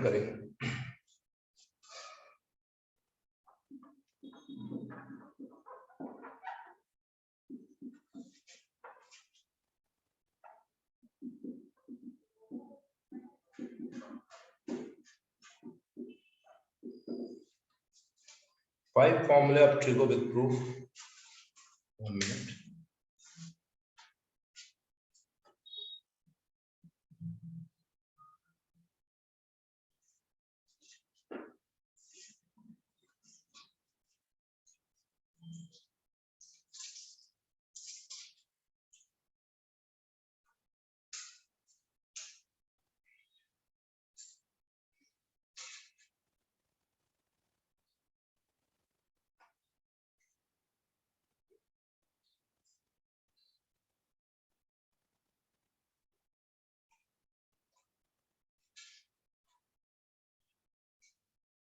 करेंगे। Five formula of trigo with proof. 1 minute.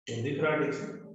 दिख रहा है?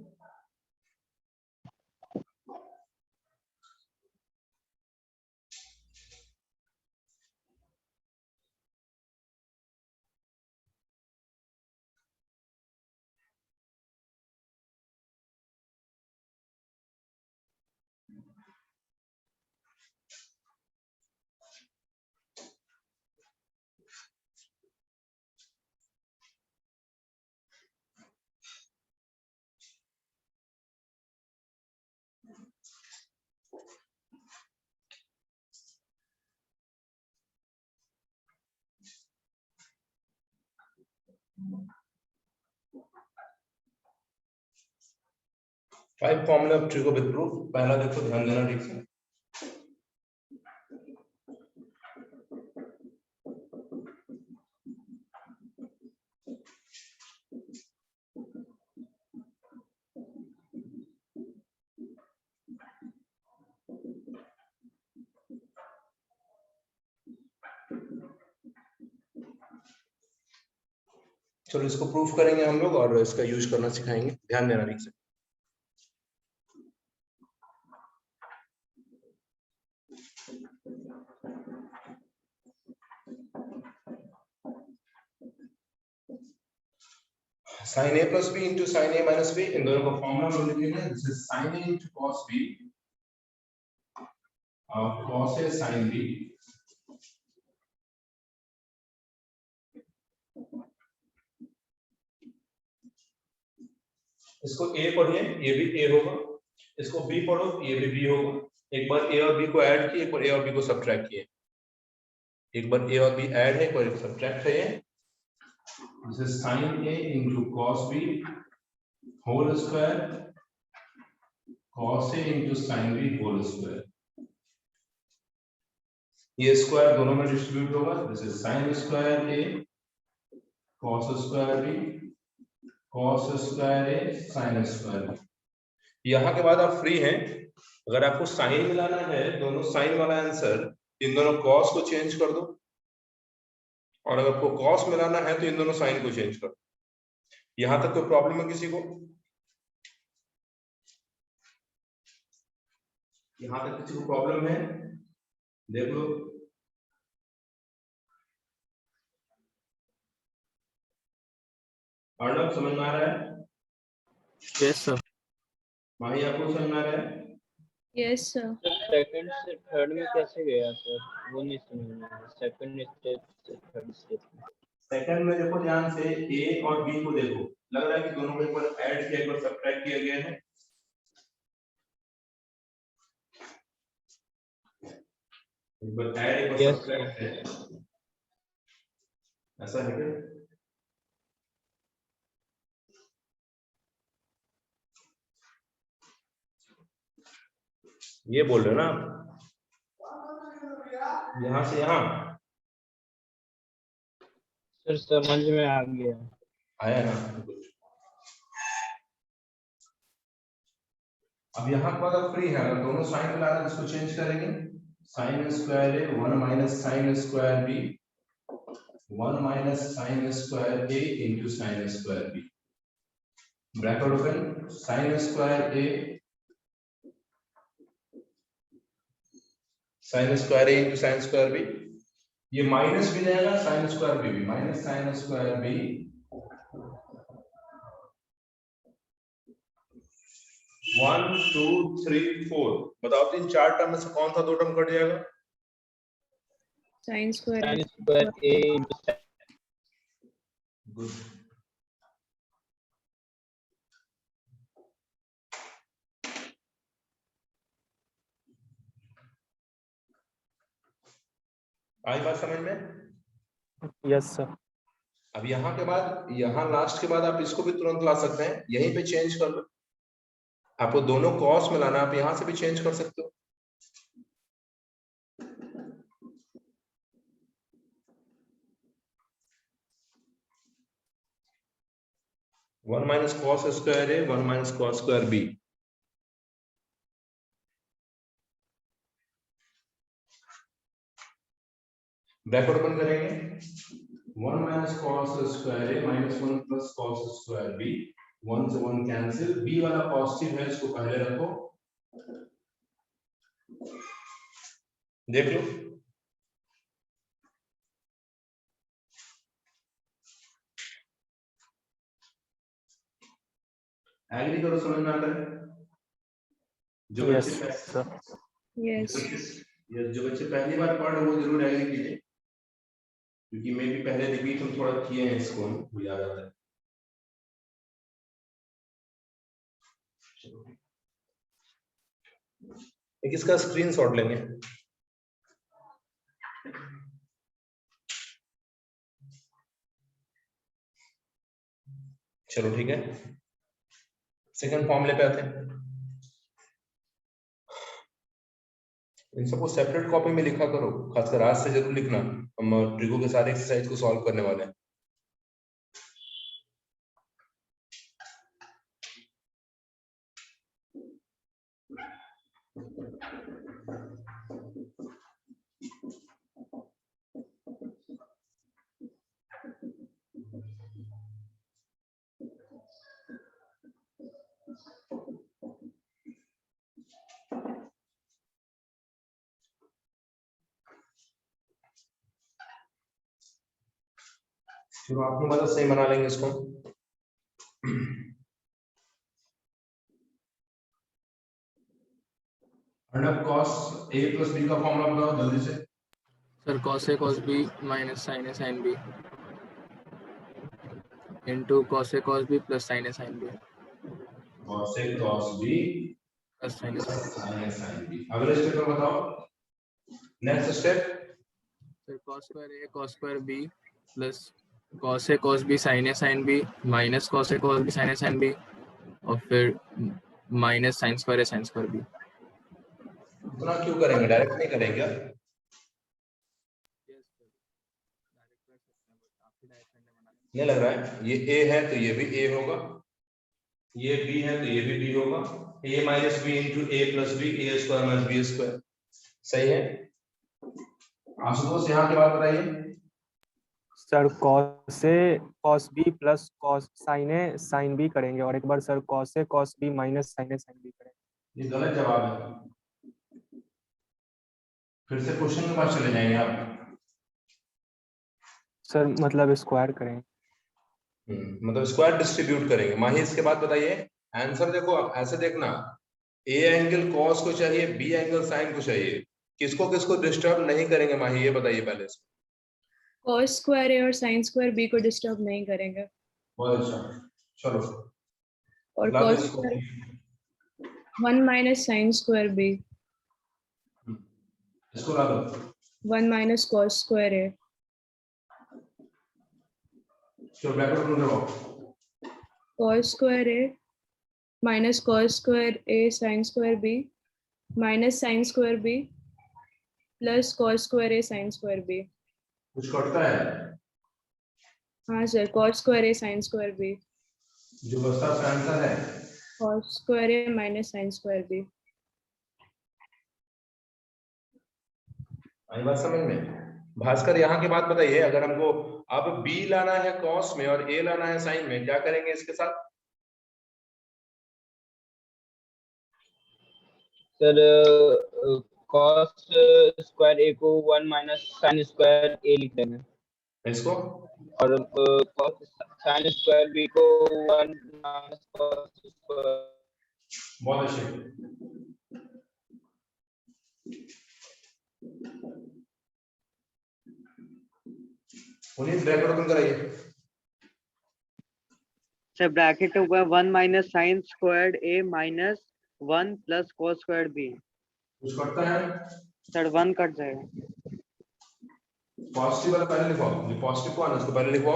5 formula of trigo with proof. पहला देखो, ध्यान देना ठीक से। चलो इसको प्रूफ करेंगे हम लोग और इसका यूज करना सिखाएंगे। ध्यान देना ठीक से। sin a plus b into sin a minus b, इन दोनों का फॉर्मूला हम लोग लिखेंगे। This is sin a into cos b और cos a sin b। इसको a पढ़िए, ये भी a होगा। इसको b पढ़ो, ये भी b होगा। एक बार a और b को ऐड किए, एक बार a और b को सब्ट्रैक्ट किए। एक बार a और b ऐड है, एक बार सब्ट्रैक्ट है। This is sin a into cos b whole square, cos a into sin b whole square। ये स्क्वायर दोनों में डिस्ट्रीब्यूट होगा। This is sin square a cos square b cos square a sin square b। यहाँ के बाद आप free हैं। अगर आपको साइन मिलाना है, दोनों साइन वाला आंसर, इन दोनों cos को चेंज कर दो, और अगर आपको cos मिलाना है तो इन दोनों साइन को चेंज कर दो। यहां तक कोई प्रॉब्लम है किसी को? यहां तक किसी को प्रॉब्लम है? देख लो। अर्णव समझ में आ रहा है? Yes sir. माही आपको समझ में आ रहा है? Yes sir. सेकंड से थर्ड में कैसे गया सर, वो नहीं समझ में आया। सेकंड स्टेप से थर्ड स्टेप में। सेकंड में देखो ध्यान से, a और b को देखो। लग रहा है कि दोनों को एक बार ऐड किया, एक बार सब्ट्रैक्ट किया गया है। एक बार ऐड, एक बार सब्ट्रैक्ट है। ऐसा है क्या? ये बोल रहे हो ना आप? यहां से यहां सर समझ में आ गया। आया ना? अब यहाँ के बाद आप फ्री है। अगर दोनों साइन मिलाना है, इसको चेंज करेंगे। Sine square a 1 minus sine square b 1 minus sine square a into sine square b. Bracket open. Sine square a sine square a into sine square b. ये माइनस भी जाएगा, साइन स्क्वायर बी भी। Minus sine square b 1 2 3 4 बताओ तीन चार term में से कौन सा दो टर्म कट जाएगा? sin square a into good. आई बात समझ में? Yes sir. अब यहाँ के बाद, यहाँ लास्ट के बाद आप इसको भी तुरंत ला सकते हैं, यहीं पे चेंज कर लो। आपको दोनों कॉस में लाना, आप यहां से भी चेंज कर सकते हो। One minus cos square a, one minus cos square b. Bracket open करेंगे, 1 minus cos square a minus 1 plus cos square b, 1 से 1 कैंसिल, बी वाला पॉजिटिव है, इसको पहले रखो, देख लो। एग्री करो, समझ में आता है? जो यस बच्चे सर। जो बच्चे पहली बार पढ़ रहे वो जरूर एग्री कीजिए, क्योंकि मैं भी पहले रिपीट हम थोड़ा किए हैं इसको, वो याद आता है। एक इसका स्क्रीनशॉट लेंगे। चलो ठीक है, सेकंड फॉर्मूले पे आते हैं। इन सबको सेपरेट कॉपी में लिखा करो, खासकर आज से जरूर लिखना, हम ट्रिको के सारे एक्सरसाइज को सॉल्व करने वाले हैं। चलो आपको मतलब सही बना लेंगे इसको। Arnab cos a plus b का फॉर्मूला बताओ जल्दी से। Sir cos a cos b minus sin a sin b into cos a cos b plus sin a sin b cos a cos b plus sin a sin b। sin a sin b। अगले step में बताओ, next step. Sir cos square a cos square b plus cos a cos b sin a sin b minus cos a cos b sin a sin b और फिर minus sin square a sin square b। इतना क्यों करेंगे, direct नहीं करेंगे क्या? नहीं लग रहा है, ये a है तो ये भी a होगा, ये b है तो ये भी b होगा, a minus b into a plus b, a square minus b square. सही है। आशुतोष यहाँ की बात बताइए। Sir cos a cos b plus cos sin a sin b करेंगे और एक बार sir cos a cos b minus sin a sin b करेंगे। ये गलत जवाब है, फिर से क्वेश्चन के पास चले जाएंगे आप। सर मतलब स्क्वायर करेंगे। मतलब स्क्वायर डिस्ट्रीब्यूट करेंगे। माही इसके बाद बताइए आंसर। देखो आप ऐसे देखना, ए एंगल कॉस को चाहिए, बी एंगल साइन को चाहिए, किसको किसको डिस्टर्ब नहीं करेंगे माही, ये बताइए पहले से। cos स्क्वायर ए और sin स्क्वायर बी को डिस्टर्ब नहीं करेंगे। बहुत अच्छा, चलो और ला दो cos इसको। Square 1 minus sin square b, इसको ला दो। 1 माइनस cos स्क्वायर ए, चलो ब्रैकेट ओपन करो। cos square a minus cos square a sin square b minus sin square b plus cos square a sin square b. कुछ कटता है? हाँ sir, cos square a sin square b, जो बचता है उसका आंसर है cos square a minus sin square b. आई बात समझ में? भास्कर यहाँ की बात बताइए, अगर हमको अब b लाना है कॉस में और a लाना है साइन में, क्या करेंगे इसके साथ? सर cos स्क्वायर a को 1 माइनस sin स्क्वायर a लिख देंगे इसको और cos sin स्क्वायर b को 1 माइनस cos स्क्वायर बहुत अच्छे। पुनीत ब्रैकेट ओपन कराइए। सर ब्रैकेट हुआ 1 minus sine squared a minus 1 plus cos squared b. कुछ करता है सर 1 कट जाएगा। पॉजिटिव वाला पहले लिखो, जो पॉजिटिव को आना उसको पहले लिखो।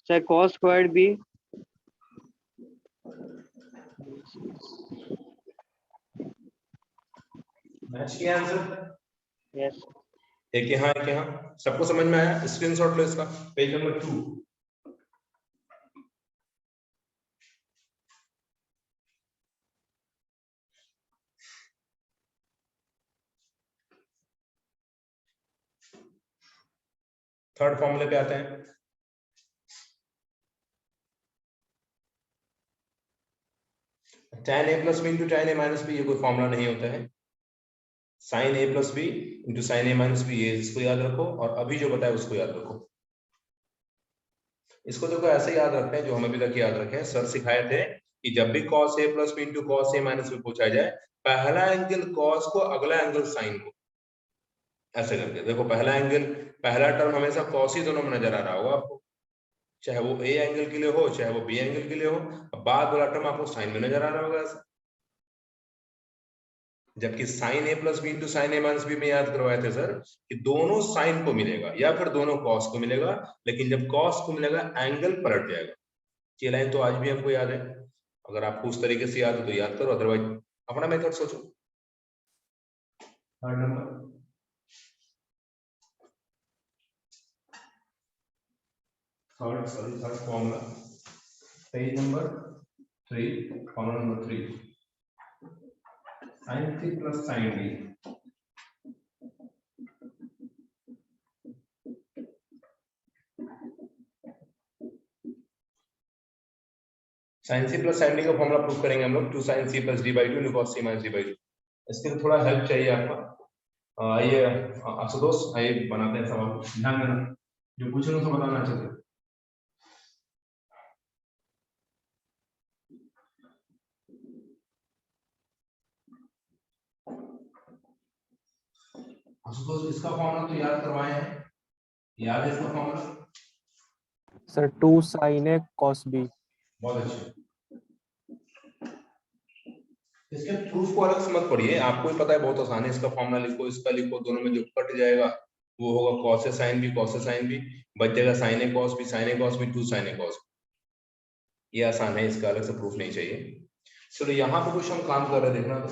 Sir cos squared B. Match किया आंसर। यस। एक यहाँ एक यहाँ, सबको समझ में आया? स्क्रीनशॉट लो इसका, पेज नंबर 2। थर्ड फॉर्मूले पे आते हैं। tan a plus B into tan a minus B, ये कोई फॉर्मूला नहीं होता है। sin a plus B into sin a minus B, ये इसको याद रखो, और अभी जो बताया उसको याद रखो। इसको देखो ऐसे याद रखते हैं जो हम अभी तक याद रखे हैं। सर सिखाए थे कि जब भी cos a plus B into cos a minus B पूछा जाए, पहला एंगल cos को, अगला एंगल sin को, ऐसे करके देखो। पहला एंगल, पहला टर्म हमेशा cos ही दोनों में नजर आ रहा होगा आपको, चाहे वो a एंगल के लिए हो चाहे वो b एंगल के लिए हो। बाद वाला टर्म आपको sin में नजर आ रहा होगा ऐसा। जबकि sin a plus B into sin a minus B में याद करवाए थे सर कि दोनों sin को मिलेगा या फिर दोनों cos को मिलेगा, लेकिन जब cos को मिलेगा एंगल पलट जाएगा। ये लाइन तो आज भी हमको याद है। अगर आपको उस तरीके से याद हो तो याद करो, अदरवाइज अपना मेथड सोचो। Third number, third formula, page number 3, formula number 3, sin c plus sin d। sin c plus sin d का फॉर्मूला प्रूव करेंगे हम लोग। 2 sin c plus d by 2 into cos c minus d by 2। इसके लिए थोड़ा help चाहिए आपका। आइए आशुतोष, आइए बनाते हैं सवाल। ध्यान देना, जो पूछे उसको बताना अच्छे से। आशुतोष, इसका फॉर्मूला तो याद करवाए हैं, याद है इसका formula? Sir 2 sin a cos b। बहुत अच्छे। इसके प्रूफ को अलग से मत पढ़िए, आपको ही पता है, बहुत आसान है। इसका फॉर्मूला लिखो, इसका लिखो, दोनों में जो कट जाएगा वो होगा cos a sin b, cos a sin b, बच जाएगा sin a cos b, sin a cos b, 2 sin a cos b। ये आसान है, इसका अलग से प्रूफ नहीं चाहिए। चलो यहाँ पे कुछ हम काम कर रहे हैं, देखना तो।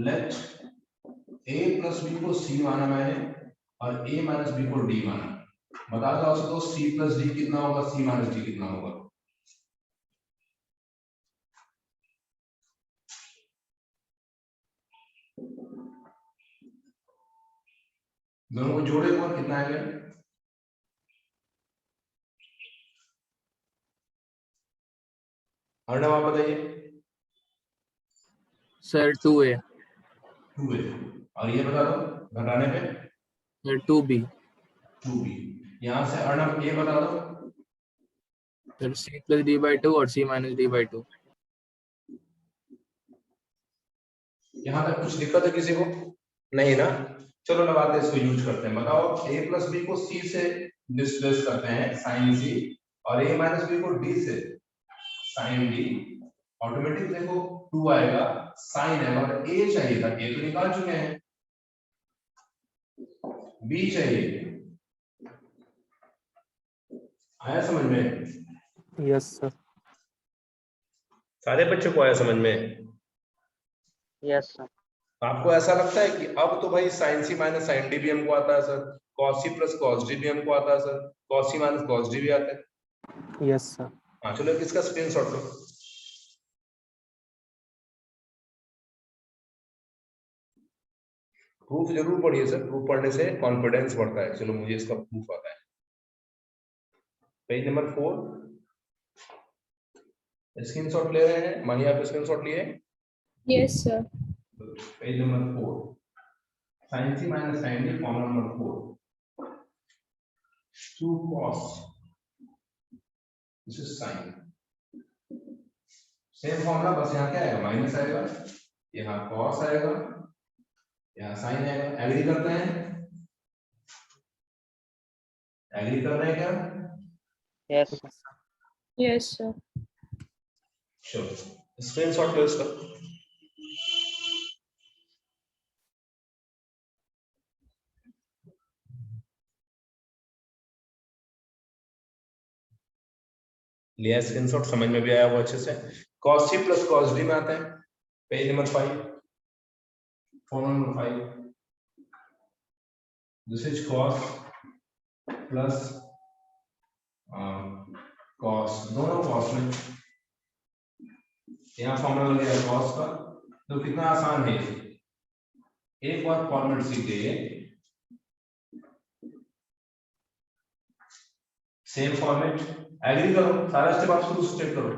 लेट a प्लस b को c माना मैंने और a माइनस b को d माना। बता दो आपसे, तो c प्लस d कितना होगा, c माइनस d कितना होगा? दोनों को जोड़े और कितना आएगा? अर्णव आप बताइए। Sir 2a। 2a, और ये बता दो घटाने पे। Sir 2b। 2b। यहाँ से अर्णव ये बता दो। Sir c plus d by 2 और c माइनस d by 2। यहाँ तक कुछ दिक्कत है किसी को? नहीं ना? चलो लगाते हैं, इसको यूज करते हैं। बताओ, a प्लस बी को c से डिस्प्लेस करते हैं sin c, और a माइनस बी को d से sin d। ऑटोमेटिक देखो 2 आएगा, sin है, और a चाहिए था, a तो निकाल चुके हैं, b चाहिए। आया समझ में? Yes sir. सारे बच्चों को आया समझ में? Yes sir. आपको ऐसा लगता है कि अब तो भाई sin c minus sin d भी हमको आता है sir, cos c plus cos d भी हमको आता है sir, cos c minus cos d भी आता है? Yes sir. हाँ चलो, इसका स्क्रीनशॉट लो। प्रूफ जरूर पढ़िए सर, प्रूफ पढ़ने से कॉन्फिडेंस बढ़ता है। चलो, मुझे इसका प्रूफ आता है। पेज नंबर 4, स्क्रीनशॉट ले रहे हैं? मानिए आप स्क्रीनशॉट लिए? Yes, sir. Page number 4, sin c minus sin d, formula number 4, 2 cos, this is sin same formula, बस यहाँ क्या आएगा, माइनस आएगा, यहाँ कॉस आएगा, यहाँ साइन आएगा। एग्री करते हैं? एग्री कर रहे हैं क्या? Yes Yes, sir. Sure. Screenshot लो इसका। लिया स्क्रीनशॉट, समझ में भी आया वो अच्छे से। cos c plus cos d में आते हैं। Page number 5, formula number 5, this is cos plus cos, दोनों cos में, यहाँ फॉर्मूला लग गया cos का। तो कितना आसान है, एक बार फॉर्मेट सीखे, सेम फॉर्मेट। एग्री करो, सारा स्टेप आप शुरू से चेक करो।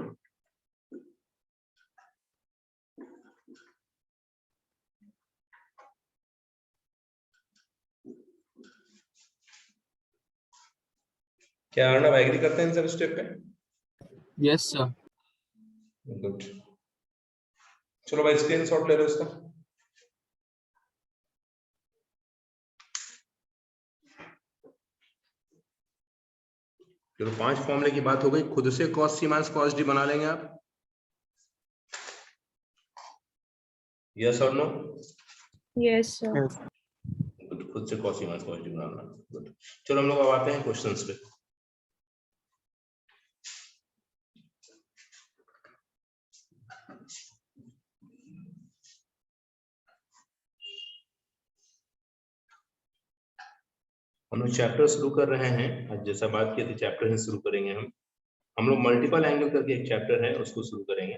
क्या अर्णव एग्री करते हैं इन सब स्टेप पे? Yes sir. गुड। चलो भाई स्क्रीनशॉट ले लो इसका। चलो 5 फॉर्मूले की बात हो गई, खुद से cos c minus cos d बना लेंगे आप? यस और नो? Yes, sir. Yes. खुद से cos c minus cos d बनाना। गुड। चलो हम लोग अब आते हैं क्वेश्चंस पे। हम लोग चैप्टर शुरू कर रहे हैं, आज जैसा बात की थी चैप्टर ही शुरू करेंगे हम लोग मल्टीपल एंगल करके एक चैप्टर है उसको शुरू करेंगे।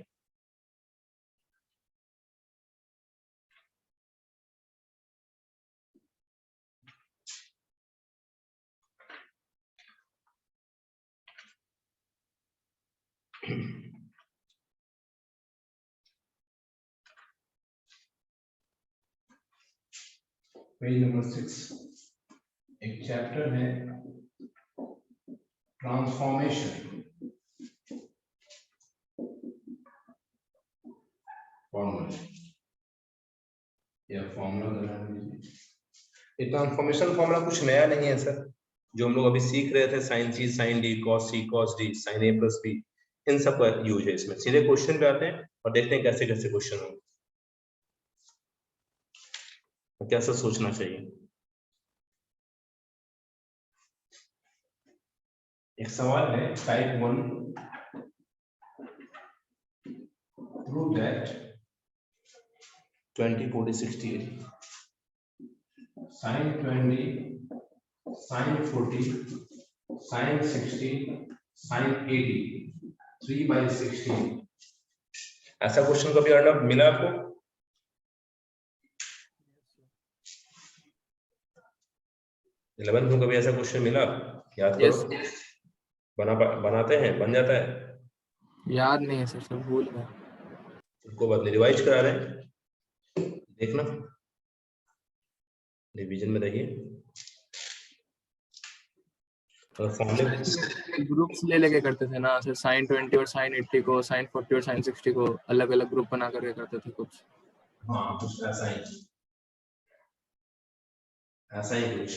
पेज नंबर 6, एक चैप्टर है ट्रांसफॉर्मेशन फॉर्मूला, या फॉर्मूला। ये ट्रांसफॉर्मेशन फॉर्मूला कुछ नया नहीं है सर, जो हम लोग अभी सीख रहे थे, साइन सी साइन डी, कॉस सी कॉस डी, साइन ए प्लस बी, इन सब का यूज है इसमें। सीधे क्वेश्चन पे आते हैं और देखते हैं कैसे कैसे क्वेश्चन होंगे, कैसा सोचना चाहिए। एक सवाल है type 1, prove that 20 40 60 sin 20 sin 40 sin 60 sin 80 3/16। ऐसा क्वेश्चन कभी अर्णव मिला आपको? इलेवेंथ में कभी ऐसा क्वेश्चन मिला? याद यस करो। बनाते हैं, बन जाता है? याद नहीं है सर, सब भूल गया। उसको बाद रिवाइज करा रहे हैं, देखना रिवीजन में रहिए। और फॉर्मूले ग्रुप्स ले लेके करते थे ना सर, साइन 20 और साइन 80 को, साइन 40 और साइन 60 को अलग अलग ग्रुप बना करके करते थे कुछ। हाँ कुछ ऐसा ही कुछ।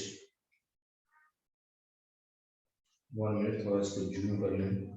1 मिनट, थोड़ा इसको जूम कर लें।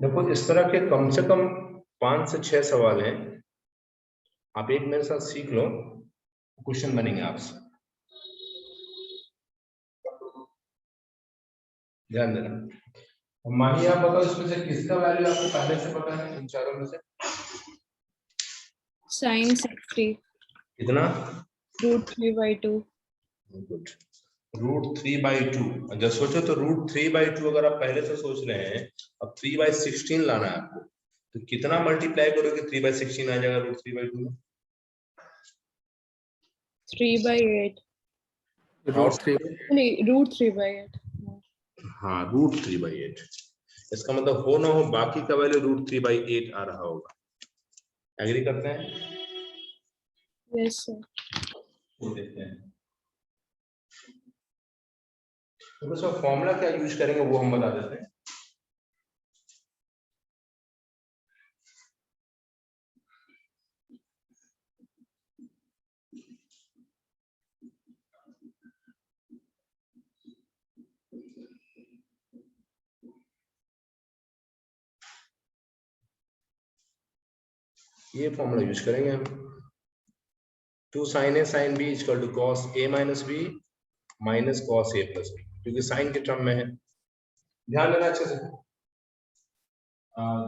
देखो इस तरह के कम से कम 5 से 6 सवाल हैं, आप एक मेरे साथ सीख लो, क्वेश्चन बनेंगे आपसे। ध्यान देना। मानिए आप बताओ इसमें से किसका वैल्यू आपको पहले से पता है इन चारों में से? Sin 60, कितना? √3/2। गुड, √3/2। जब सोचो तो √3/2 अगर आप पहले से सोच रहे हैं, अब 3/16 लाना है आपको, तो कितना मल्टीप्लाई करोगे 3/16 आ जाएगा √3/2 में? 3/8 रूट 3 नहीं √3/8 हाँ √3/8 इसका मतलब हो ना हो बाकी का वैल्यू √3/8 आ रहा होगा। एग्री करते हैं? यस सर वो देखते हैं तो सर फॉर्मूला क्या यूज करेंगे वो हम बता देते हैं। ये फॉर्मूला यूज करेंगे हम 2 sin A sin B equal to cos A minus B minus cos A plus B क्योंकि साइन के टर्म में है। ध्यान देना अच्छे से।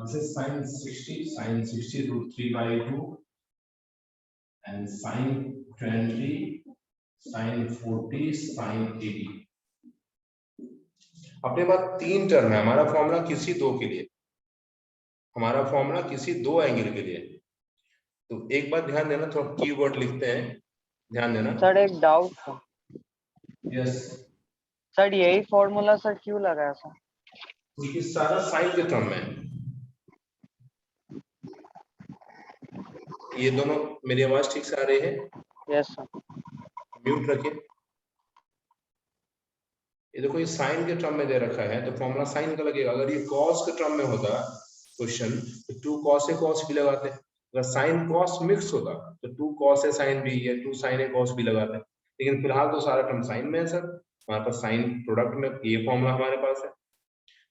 This is sin 60 √3/2 and sin 20 sin 40 sin 80। अपने पास 3 टर्म है। हमारा फॉर्मूला किसी दो के लिए, हमारा फॉर्मूला किसी दो एंगल के लिए। तो एक बात ध्यान देना, थोड़ा कीवर्ड लिखते हैं, ध्यान देना। सर एक डाउट था यस सर, यही फॉर्मूला सर क्यों लगाया सर? क्योंकि सारा साइन के टर्म में है। ये दोनों, मेरी आवाज ठीक से आ रही है? Yes sir. म्यूट रखिए। ये देखो ये साइन के टर्म में दे रखा है तो फॉर्मूला साइन का लगेगा। अगर ये कॉस के टर्म में होता क्वेश्चन तो 2 cos A cos B लगाते। अगर साइन कॉस मिक्स होता तो 2 cos A sin B या 2 sin A cos B लगाते। लेकिन फिलहाल तो सारा टर्म साइन में है सर, हमारे पास साइन प्रोडक्ट में ये फॉर्मूला हमारे पास है।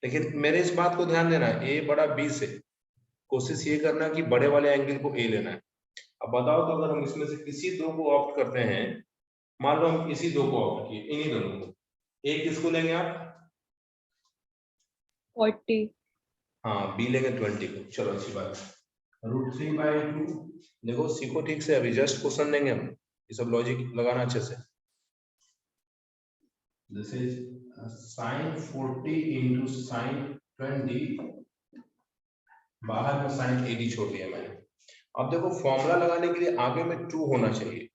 लेकिन मेरे इस बात को ध्यान देना, A बड़ा B से, कोशिश ये करना कि बड़े वाले एंगल को A लेना है। अब बताओ तो अगर हम इसमें से किसी दो को ऑप्ट करते हैं, मान लो हम इसी दो को ऑप्ट किए, इन्हीं दोनों को, एक किसको लेंगे आप? 40 हाँ बी लेंगे 20 को। चलो अच्छी बात है। √3/2 देखो सीखो ठीक से, अभी जस्ट क्वेश्चन देंगे हम, ये सब लॉजिक लगाना अच्छे से। This is sin 40 into sin 20, बाहर में sin 80 छोड़ दिया मैंने। अब देखो फॉर्मूला लगाने के लिए आगे में 2 होना चाहिए,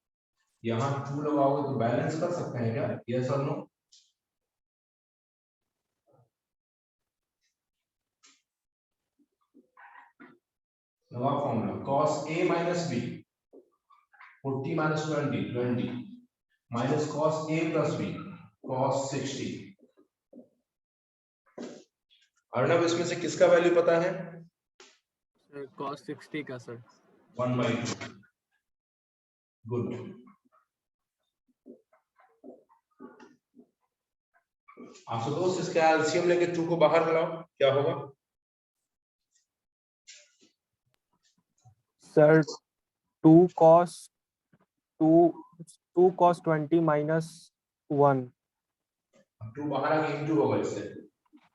यहाँ 2 लगाओगे तो बैलेंस कर सकते हैं क्या? यस और नो? लगाओ formula cos A minus B 40 minus 20 minus cos A plus B cos 60। Arnav इसमें से किसका वैल्यू पता है? सर cos 60 का सर 1/2। गुड। आशुतोष इसका एलसीएम लेके 2 को बाहर लाओ, क्या होगा? Sir 2 cos 20 minus 1। 2 बाहर आके इंटू होगा इससे।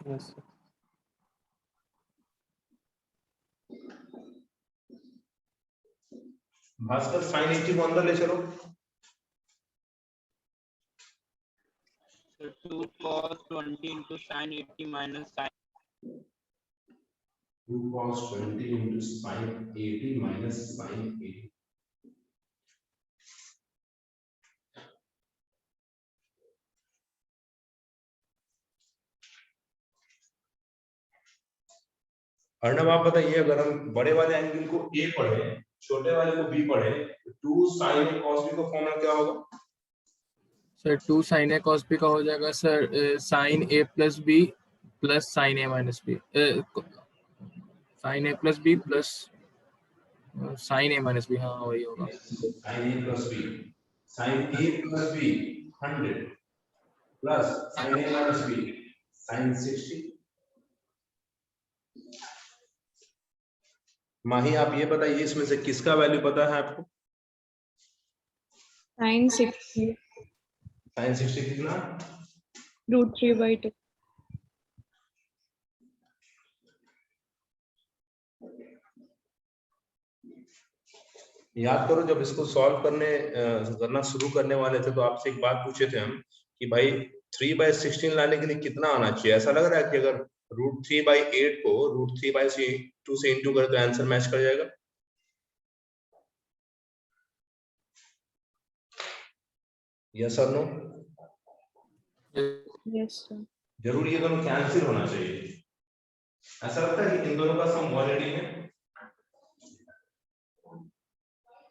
यस भास्कर sin 80 को अंदर ले चलो। So 2 cos 20 into sin 80 minus sin 2 cos 20 into sin 80 minus sin 80। Arnav आप बताइए, अगर हम बड़े वाले एंगल को A पढ़े, छोटे वाले को B पढ़े, तो 2 sin A cos B का फॉर्मूला क्या होगा? Sir 2 sin A cos B का हो जाएगा sir sin A plus B plus sin A minus B, sin A plus B plus sin A minus B, हाँ वही होगा। sin A plus B, sin A plus B 100 plus sin A minus B sin 60। माही आप ये बताइए, इसमें से किसका value पता है आपको? sin 60 sin 60 कितना? √3/2 याद करो जब इसको सॉल्व करना शुरू करने वाले थे तो आपसे एक बात पूछे थे हम कि भाई 3/16 लाने के लिए कितना आना चाहिए। ऐसा लग रहा है कि अगर √3/8 को √3/2 से इंटू करें तो आंसर मैच कर जाएगा। यस और नो? Yes, sir. जरूर ये दोनों कैंसिल होना चाहिए। ऐसा लगता है कि इन दोनों का सम 180 है।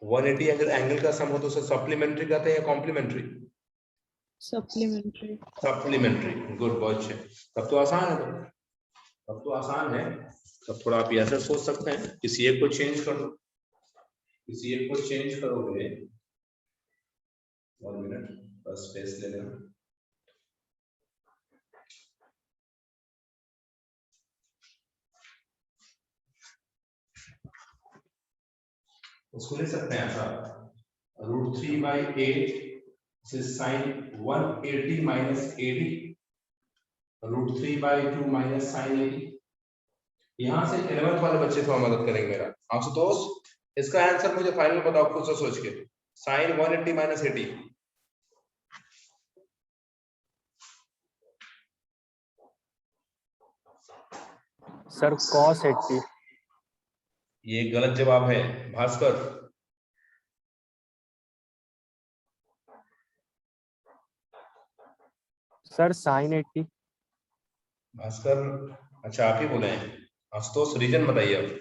180 अगर एंगल का सम हो तो उसे सप्लीमेंट्री कहते हैं या कॉम्प्लीमेंट्री? Supplementary. सप्लीमेंट्री। गुड, बहुत अच्छे। तब तो आसान है, तब तो आसान है। तब थोड़ा आप ऐसा सोच सकते हैं, किसी एक को चेंज कर दो, किसी एक को चेंज करोगे। 1 मिनट बस स्पेस ले लेना। उसको ले सकते हैं ऐसा, √3/8 से sin 180 minus 80, √3/2 minus sin 80। यहाँ से 11th वाले बच्चे थोड़ा मदद करेंगे मेरा। आशुतोष, इसका आंसर मुझे फाइनल बताओ खुद से सोच के। sin 180 minus 80। Sir cos 80। ये गलत जवाब है भास्कर। Sir sin 80। भास्कर, अच्छा आप ही बोले हैं। आशुतोष, रीजन बताइए अब।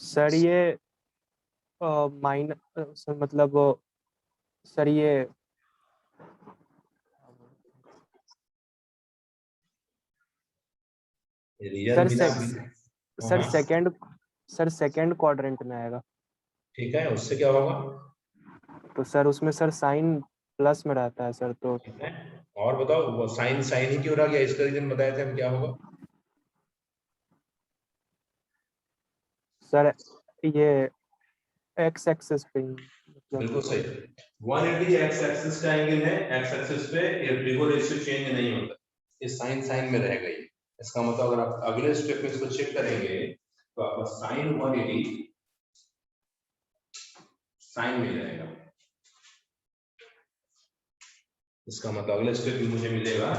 सर ये सर मतलब सर ये रीजन बिना सर हाँ, सेकंड क्वाड्रेंट में आएगा। ठीक है, उससे क्या होगा? तो सर उसमें सर साइन प्लस में रहता है सर, तो ठीक है, और बताओ, वो साइन साइन ही क्यों रह गया? इसका रीजन बताए थे हम, क्या होगा? सर ये एक्स एक्सिस पे मतलब बिल्कुल सही। 180 एक्स एक्सिस का एंगल है, एक्स एक्सिस पे ये ट्रिगो रेशियो चेंज नहीं होता, ये साइन साइन में रह गई। इसका मतलब अगर आप अगले स्टेप में इसको चेक करेंगे तो आपका साइन 180 साइन में रहेगा। इसका मतलब अगले स्टेप में मुझे मिलेगा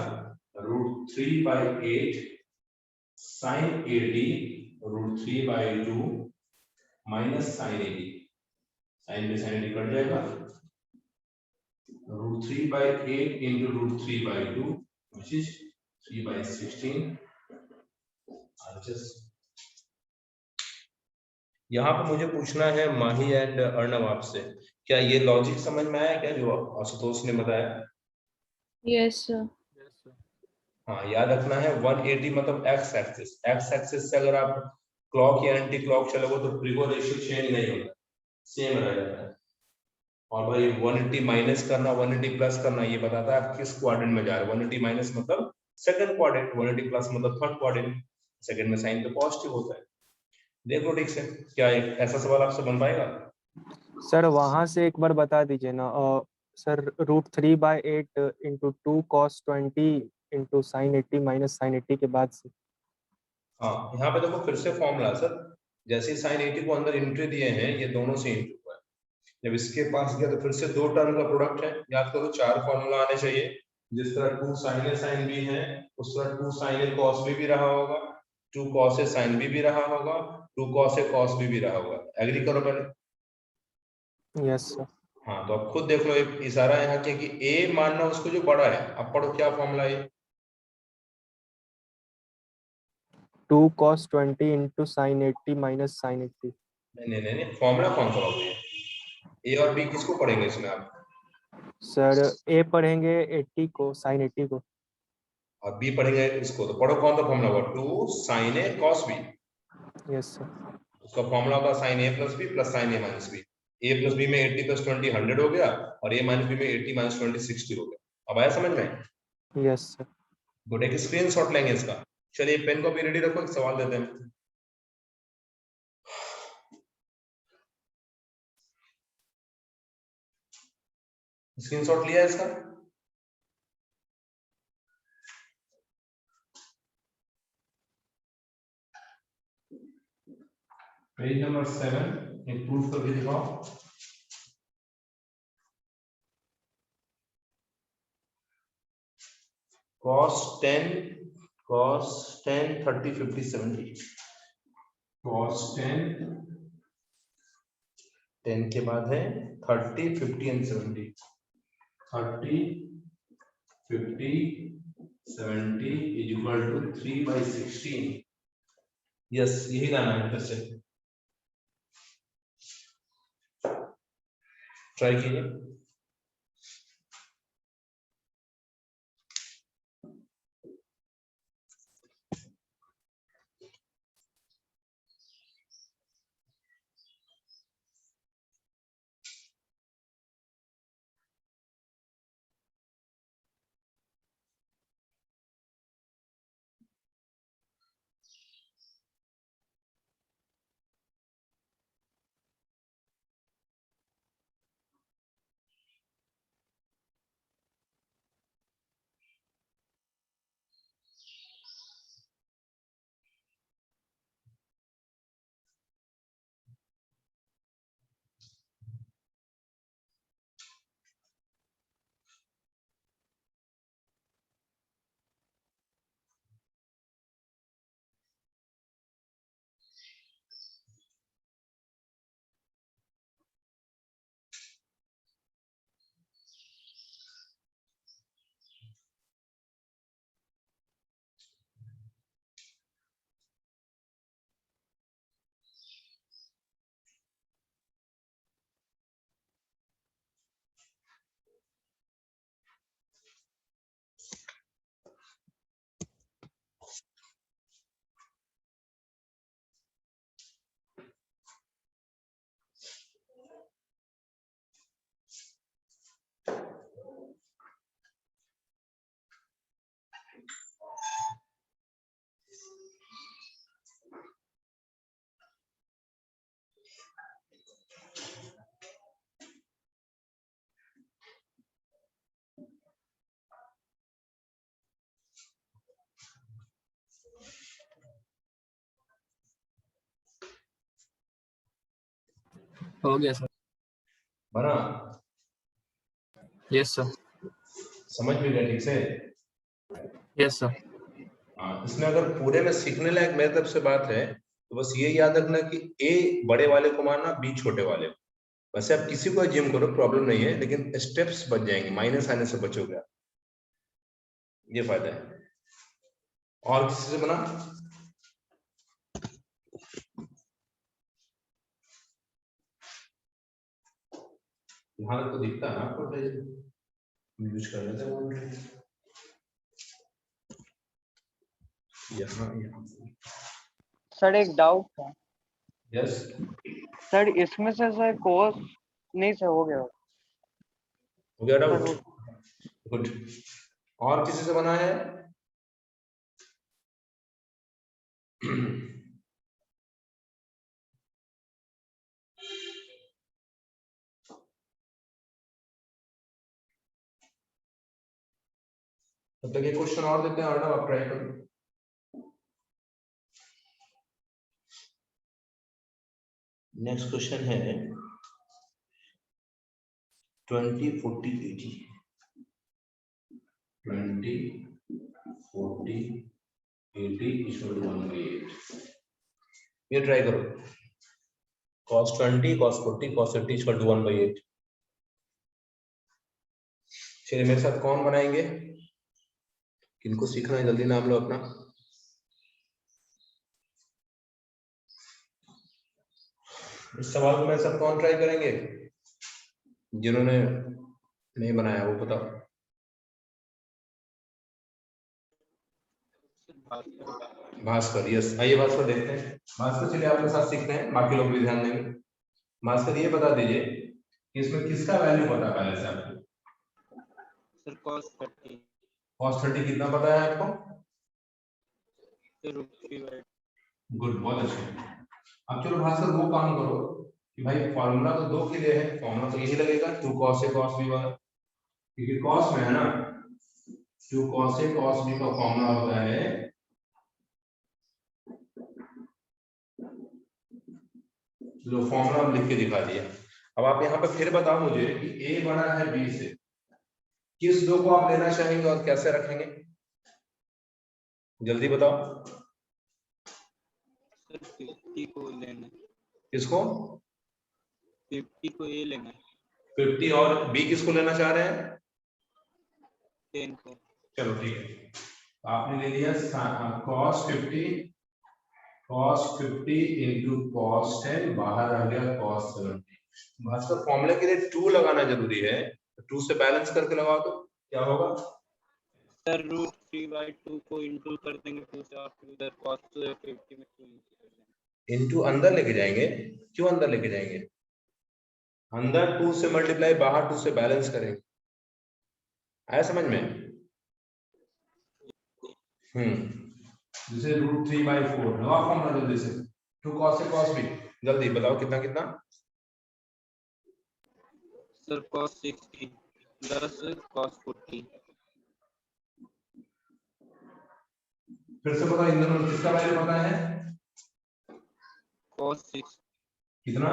√3/8 साइन 80 √3/2 माइनस साइन 80। साइन में साइन 80 कट जाएगा। √3/8 into √3/2 which is 3/16। यहाँ पे मुझे पूछना है माही एंड अर्णव आपसे, क्या ये लॉजिक समझ में आया क्या जो आशुतोष ने बताया? Yes, sir. हाँ, याद रखना है 180 मतलब एक्स एक्सिस। एक्स एक्सिस से अगर आप क्लॉक या एंटी क्लॉक चलोगे तो ट्रिगो रेशियो चेंज नहीं होता, सेम रह जाता है। और भाई 180 माइनस करना 180 प्लस करना ये बताता है आप किस क्वाड्रेंट में जा रहे हो। 180 माइनस मतलब सेकंड क्वाड्रेंट, 180 प्लस मतलब थर्ड क्वाड्रेंट। सेकंड में साइन तो पॉजिटिव होता है। देखो ठीक से, क्या एक ऐसा सवाल आपसे बन पाएगा? सर वहां से एक बार बता दीजिए ना। Sir √3/8 into 2 cos 20 into sin 80 minus sin 80 के बाद से। हाँ, यहाँ पे देखो फिर से फॉर्मूला सर, जैसे sin 80 को अंदर एंट्री दिए हैं, ये दोनों से एंट्री हुआ है। जब इसके पास गया तो फिर से दो टर्म का प्रोडक्ट है। याद करो 4 फॉर्मूला आने चाहिए। जिस तरह 2 sin A sin B है, उस तरह 2 sin A cos B भी रहा होगा, 2 cos A sin B भी रहा होगा, 2 cos A cos B भी रहा होगा। एग्री करो पहले। Yes sir. हाँ, तो अब खुद देख लो, एक इशारा यहाँ किया कि A मानना उसको जो बड़ा है। अब पढ़ो क्या फॉर्मूला है। 2 cos 20 into sin 80 minus sin 80। नहीं नहीं नहीं, फॉर्मूला कौन सा होगा? A और B किसको पढ़ेंगे इसमें आप? सर ए पढ़ेंगे 80 को, sin 80 को। और B पढ़ेंगे इसको, तो पढ़ो कौन सा फॉर्मूला होगा? 2 sin A cos B। Yes sir. उसका फॉर्मूला होगा sin A plus B plus sin A minus B। A plus B में 80 plus 20 100 हो गया, और A minus B में 80 minus 20 60 हो गया। अब आया समझ में? Yes sir. गुड, एक स्क्रीनशॉट लेंगे इसका। चलिए पेन को भी रेडी रखो, एक सवाल देते हैं। स्क्रीनशॉट लिया है इसका? पेज नंबर 7 एक प्रूफ करके दिखाओ। cos 10 30 50 70। cos 10 10 के बाद है 30, 50 and 70। 30, 50, 70 is equal to 3/16। Yes, यही लाना है फिर से। ट्राई कीजिए। हो गया सर। बना? Yes sir. समझ में गया ठीक से? Yes sir. हाँ, इसमें अगर पूरे में सीखने लायक मेरी तरफ से बात है तो बस ये याद रखना कि ए बड़े वाले को मानना, बी छोटे वाले को। वैसे आप किसी को जिम करो, प्रॉब्लम नहीं है, लेकिन स्टेप्स बच जाएंगे, माइनस आने से बचोगे आप। ये फायदा है। और किसी से बना? यहाँ तो दिखता है आपको, यूज कर लेते हैं। यहाँ सर एक डाउट था। यस सर इसमें से सर कोस नहीं सर हो गया हो गया डाउट? सर। गुड। और किसी से बना है? तब तक एक क्वेश्चन और देते हैं, अर्णव आप ट्राई करो। नेक्स्ट क्वेश्चन है 20, 40, 80। 20, 40, 80 इक्वल टू 1/8। ये ट्राई करो। cos 20, cos 40, cos 80 equal to 1/8। चलिए मेरे साथ कौन बनाएंगे? किनको सीखना है जल्दी नाम लो अपना। इस सवाल को मेरे साथ कौन ट्राई करेंगे? जिन्होंने नहीं बनाया वो बताओ। भास्कर, यस। आइए भास्कर देखते हैं। भास्कर चलिए आपके साथ सीखते हैं, बाकी लोग भी ध्यान देंगे। भास्कर ये बता दीजिए कि इसमें किसका वैल्यू पता पहले से आपको? सर cos 30 cos 30 कितना पता है आपको? सर √3/2। गुड, बहुत अच्छे। अब चलो भास्कर वो काम करो कि भाई फॉर्मूला तो दो के लिए है, फॉर्मूला तो यही लगेगा 2 cos A cos B वाला, क्योंकि cos में है ना। 2 cos A cos B का फॉर्मूला होता है, जो फॉर्मूला हम लिख के दिखा दिया। अब आप यहाँ पे फिर बताओ मुझे कि A बड़ा है B से, किस दो को आप लेना चाहेंगे और कैसे रखेंगे? जल्दी बताओ। सर 50 को लेना। किसको? 50 को ए लेना है, 50 और बी किसको लेना चाह रहे हैं? 10 को। चलो ठीक है, आपने ले लिया cos 50 इंटू cos 10, बाहर आ गया cos 70। भास्कर फॉर्मूले के लिए 2 लगाना जरूरी है, 2 से बैलेंस करके लगाओ तो क्या होगा? सर √3/2 को इंटू कर देंगे 2 से, और फिर उधर cos 50 में 2 इंटू कर देंगे। इंटू अंदर लेके जाएंगे, क्यों अंदर लेके जाएंगे? अंदर 2 से मल्टीप्लाई, बाहर 2 से बैलेंस करेंगे, आया समझ में? जैसे √3/4 लगाओ फॉर्मूला जल्दी से, 2 cos से cos b, जल्दी बताओ कितना कितना? Sir cos 60 plus cos 40। फिर से बताओ, इन दोनों में किसका वैल्यू पता है? cos 6 कितना?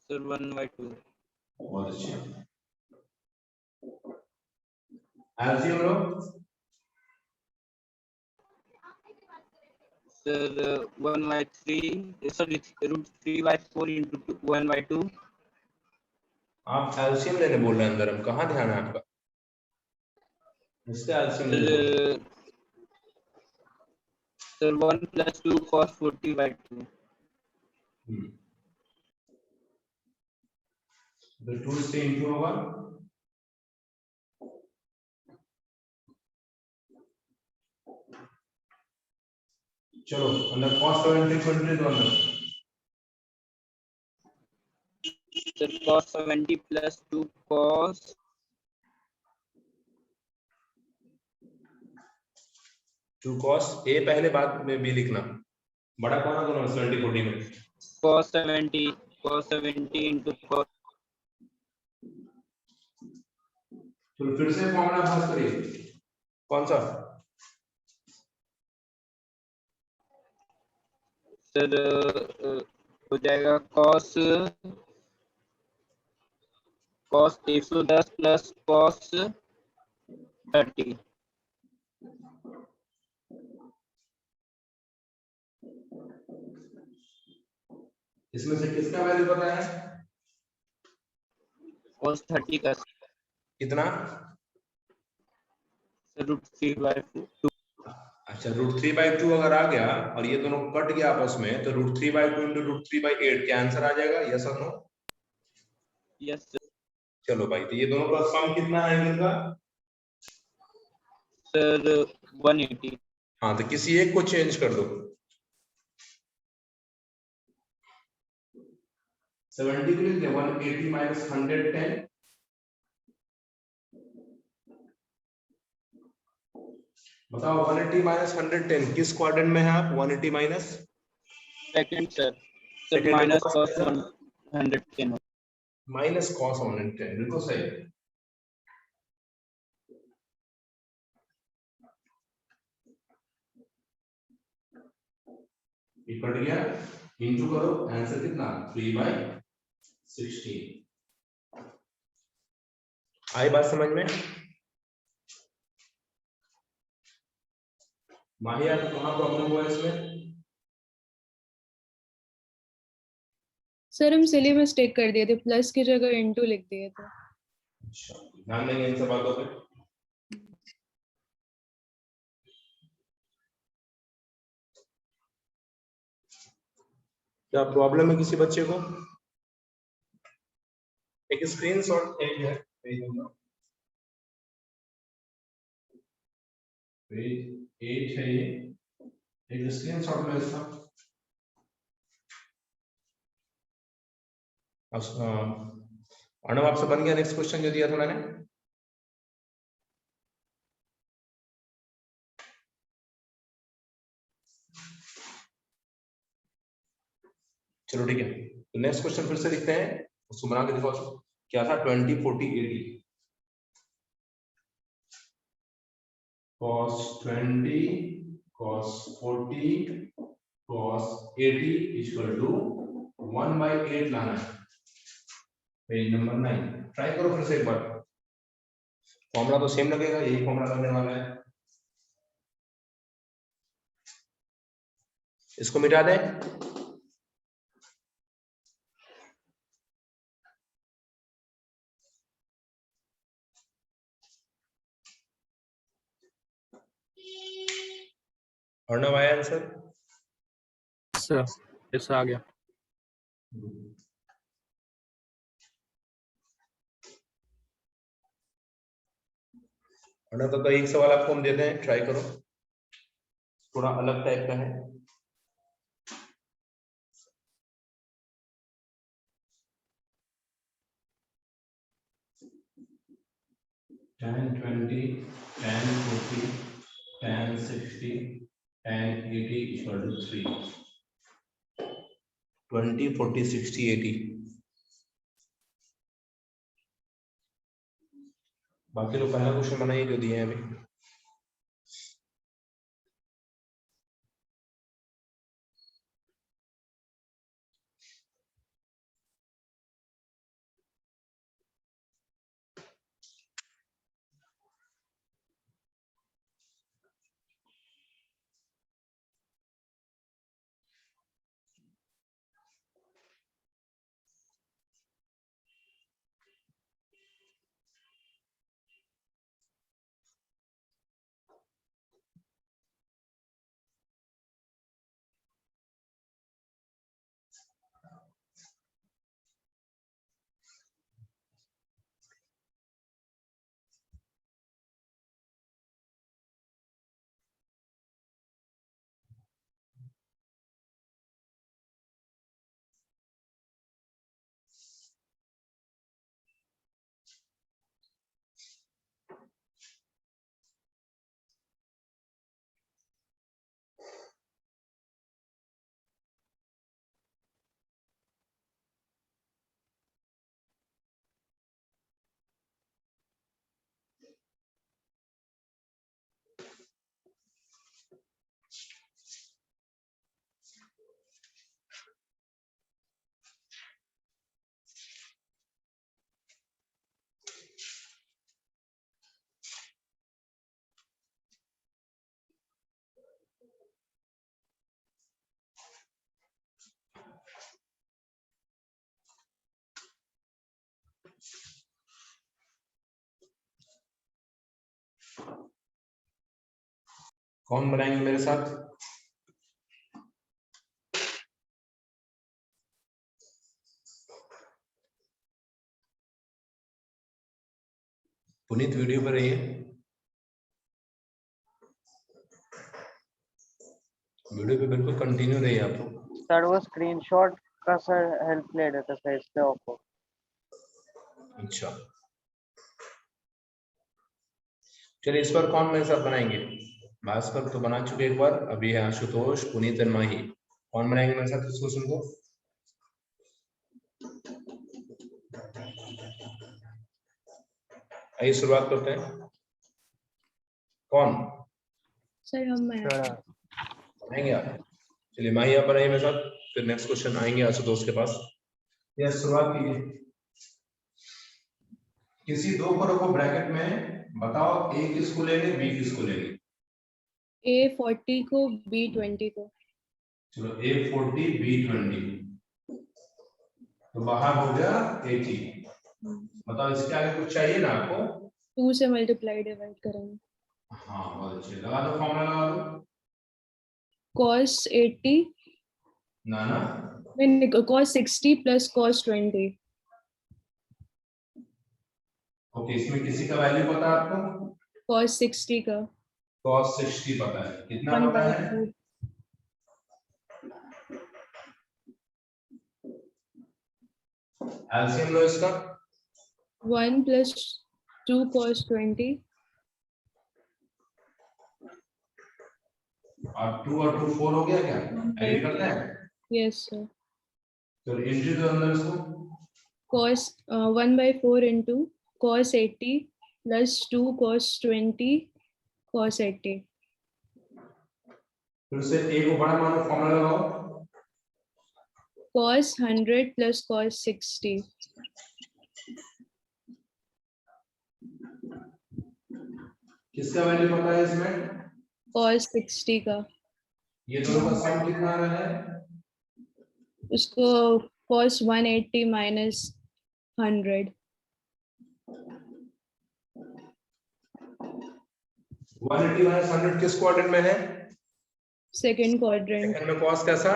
सर 1/2। बहुत अच्छा, एलसीएम लो। Sir 1/3, sorry √3/4 into 1/2। आप एलसीएम लेने बोल रहे हैं अंदर, हम कहाँ ध्यान है आपका? इसका एलसीएम लेने बोल रहे हैं। Sir 1 + 2 cos 40/2। तो 2 से इंटू होगा, चलो अंदर cos 70 20 दो अंदर, सर cos 70 + 2 cos 2 cos ए पहले बाद में बी लिखना, बड़ा कौन है दोनों 70 40 में? cos 70 into cos। तो फिर से फॉर्मूला पास करिए, कौन सा? सर हो जाएगा cos 110 प्लस cos 30। इसमें से किसका वैल्यू पता है? cos 30 का कितना? सर √3/2। अच्छा, √3/2 अगर आ गया और ये दोनों कट गया आपस में, तो √3/2 इंटू √3/8 क्या आंसर आ जाएगा? यस और नो? यस चलो भाई, तो ये दोनों का सम कितना है एंगल का? सर 180। हाँ, तो किसी एक को चेंज कर दो, 70 के लिए 180 माइनस 110, बताओ 180 माइनस 110 किस क्वाड्रेंट में है आप? 180 minus second sir second minus cos 110। Minus cos 110, बिल्कुल सही। ये कट गया, इंटू करो, आंसर कितना? 3/16। आई बात समझ में? माहिया कहाँ प्रॉब्लम हुआ इसमें? सर हम सिली मिस्टेक कर दिए थे, प्लस की जगह इनटू लिख दिए थे। अच्छा, ध्यान देंगे इन सब बातों पे। क्या प्रॉब्लम है किसी बच्चे को? एक स्क्रीनशॉट एक है, भेज दूंगा। पेज 8 है ये, एक स्क्रीनशॉट में इसका। अर्णव आपसे बन गया नेक्स्ट क्वेश्चन जो दिया था मैंने? चलो ठीक है, तो नेक्स्ट क्वेश्चन फिर से लिखते हैं, उसको बना के दिखाओ। क्या था? 20 40 80 cos 20 cos 40 cos 80 equal to 1/8 लाना है। पेज नंबर 9 ट्राई करो फिर से एक बार, फॉर्मूला तो सेम लगेगा, यही फॉर्मूला लगने वाला है। इसको मिटा दें, अर्णव आया आंसर? सर इस आ गया। अर्णव, तो एक सवाल आपको हम देते हैं, ट्राई करो, थोड़ा अलग टाइप का है। tan 20, tan 40, tan 60, tan 80 equal to 3. 20, 40, 60, 80. बाकी लोग पहला क्वेश्चन बनाइए जो दिए हैं अभी। कौन बनाएंगे मेरे साथ? पुनीत वीडियो पर रहिए, वीडियो पे बिल्कुल कंटिन्यू रहिए आप लोग। सर वो स्क्रीनशॉट का सर हेल्प ले रहे थे सर इससे आपको। अच्छा, चलिए इस बार कौन मेरे साथ बनाएंगे? भास्कर तो बना चुके एक बार, अभी है आशुतोष, पुनीत और माही। कौन बनाएंगे मेरे साथ इस क्वेश्चन को? आइए शुरुआत करते हैं। कौन सर हम सर बनाएंगे आप? चलिए माही आप बनाइए मेरे साथ, फिर नेक्स्ट क्वेश्चन आएंगे आशुतोष के पास। यस, शुरुआत कीजिए। किसी दो पदों को ब्रैकेट में बताओ, ए किसको लेंगे, बी किसको लेंगे? A40 को B20 को। चलो A40 B20, तो बाहर हो गया 80। बताओ इसके आगे कुछ चाहिए ना आपको? 2 से मल्टीप्लाई डिवाइड करेंगे। हाँ बहुत अच्छे, लगा दो, फॉर्मूला लगा दो। cos 80 ना ना, नहीं, cos 60 प्लस cos 20। ओके, इसमें किसी का वैल्यू पता है आपको? cos 60 का cos 60 पता है, कितना 1 पता by है? 4। एलसीएम लो इसका। 1 plus 2 cos 20 और 2 और 2 4 हो गया क्या? एडिट करते हैं, यस सर। तो एंट्री दो अंदर इसको। cos 1 by 4 into cos 80 plus 2 cos 20 cos 80। फिर से ए को बड़ा मानो, फॉर्मूला लगाओ। cos 100 plus cos 60। किसका वैल्यू पता है इसमें? cos 60 का। ये दोनों का सम कितना आ रहा है? उसको cos 180 minus 100। 180 माइनस 100 किस क्वाड्रेंट में है? सेकंड क्वाड्रेंट सेकंड में cos कैसा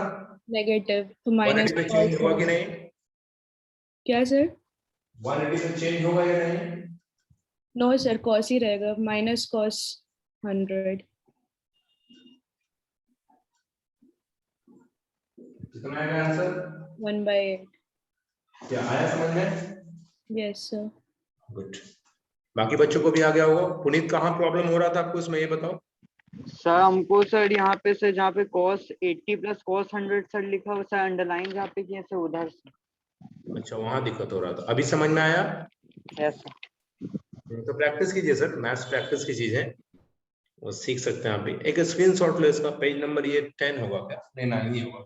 नेगेटिव तो 180 माइनस पे चेंज होगा कि नहीं? क्या सर 180 पे चेंज होगा या नहीं? नो सर कॉस ही रहेगा माइनस कॉस 100 कितना आएगा आंसर? 1/8 क्या आया समझ में? Yes sir good. बाकी बच्चों को भी आ गया होगा। पुनीत कहाँ प्रॉब्लम हो रहा था आपको इसमें, ये बताओ। सर हमको सर यहाँ पे सर जहाँ पे cos 80 प्लस cos 100 सर लिखा हुआ सर अंडरलाइन जहाँ पे किया सर उधर से। अच्छा वहां दिक्कत हो रहा था, अभी समझ में आया? Yes sir. तो प्रैक्टिस कीजिए सर, मैथ्स प्रैक्टिस की चीज है, वो सीख सकते हैं आप भी। एक स्क्रीनशॉट लो इसका, पेज नंबर ये 10 होगा क्या? नहीं 9 ही होगा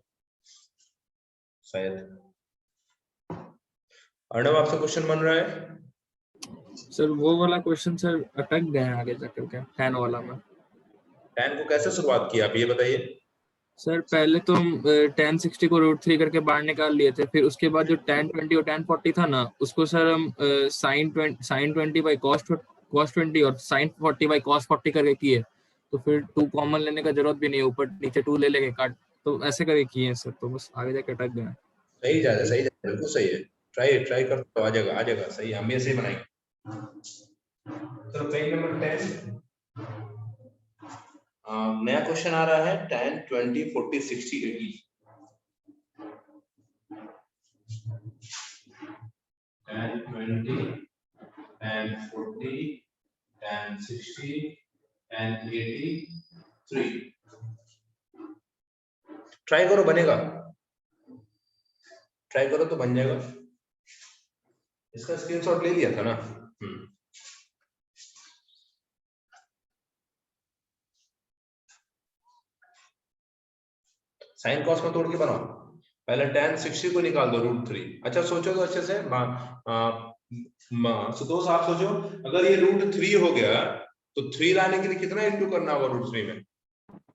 शायद। अर्णव आपसे क्वेश्चन बन रहा है? सर वो वाला क्वेश्चन सर अटक गए हैं आगे जाकर के 10 वाला में। 10 को कैसे शुरुआत किया आप ये बताइए। सर पहले तो हम 1060 को √3 करके बाहर निकाल लिए थे, फिर उसके बाद जो 1020 और 1040 था ना उसको सर हम sin 20 बाई cos 20 और sin 40 बाई cos 40 करके किए, तो फिर 2 कॉमन लेने का जरूरत भी नहीं है, ऊपर नीचे 2 ले लेके काट, तो ऐसे करके किए हैं सर, तो बस आगे जाके अटक गए। सही जा रहा है, सही जा रहा है, बिल्कुल सही है। ट्राई कर तो आ जाएगा सही है, हम भी ऐसे ही बनाएंगे। चलो पेज नंबर 10 नया क्वेश्चन आ रहा है 10 20 40 60 80। 10 20 10 40 10 60 10 83। ट्राई करो बनेगा, ट्राई करो तो बन जाएगा। इसका स्क्रीनशॉट ले लिया था ना? साइन कॉस में तोड़ के बनाओ। पहले tan 60 को निकाल दो √3। अच्छा सोचो तो अच्छे से, सुतोष आप सोचो, अगर ये √3 हो गया तो 3 लाने के लिए कितना इंटू करना होगा √3 में?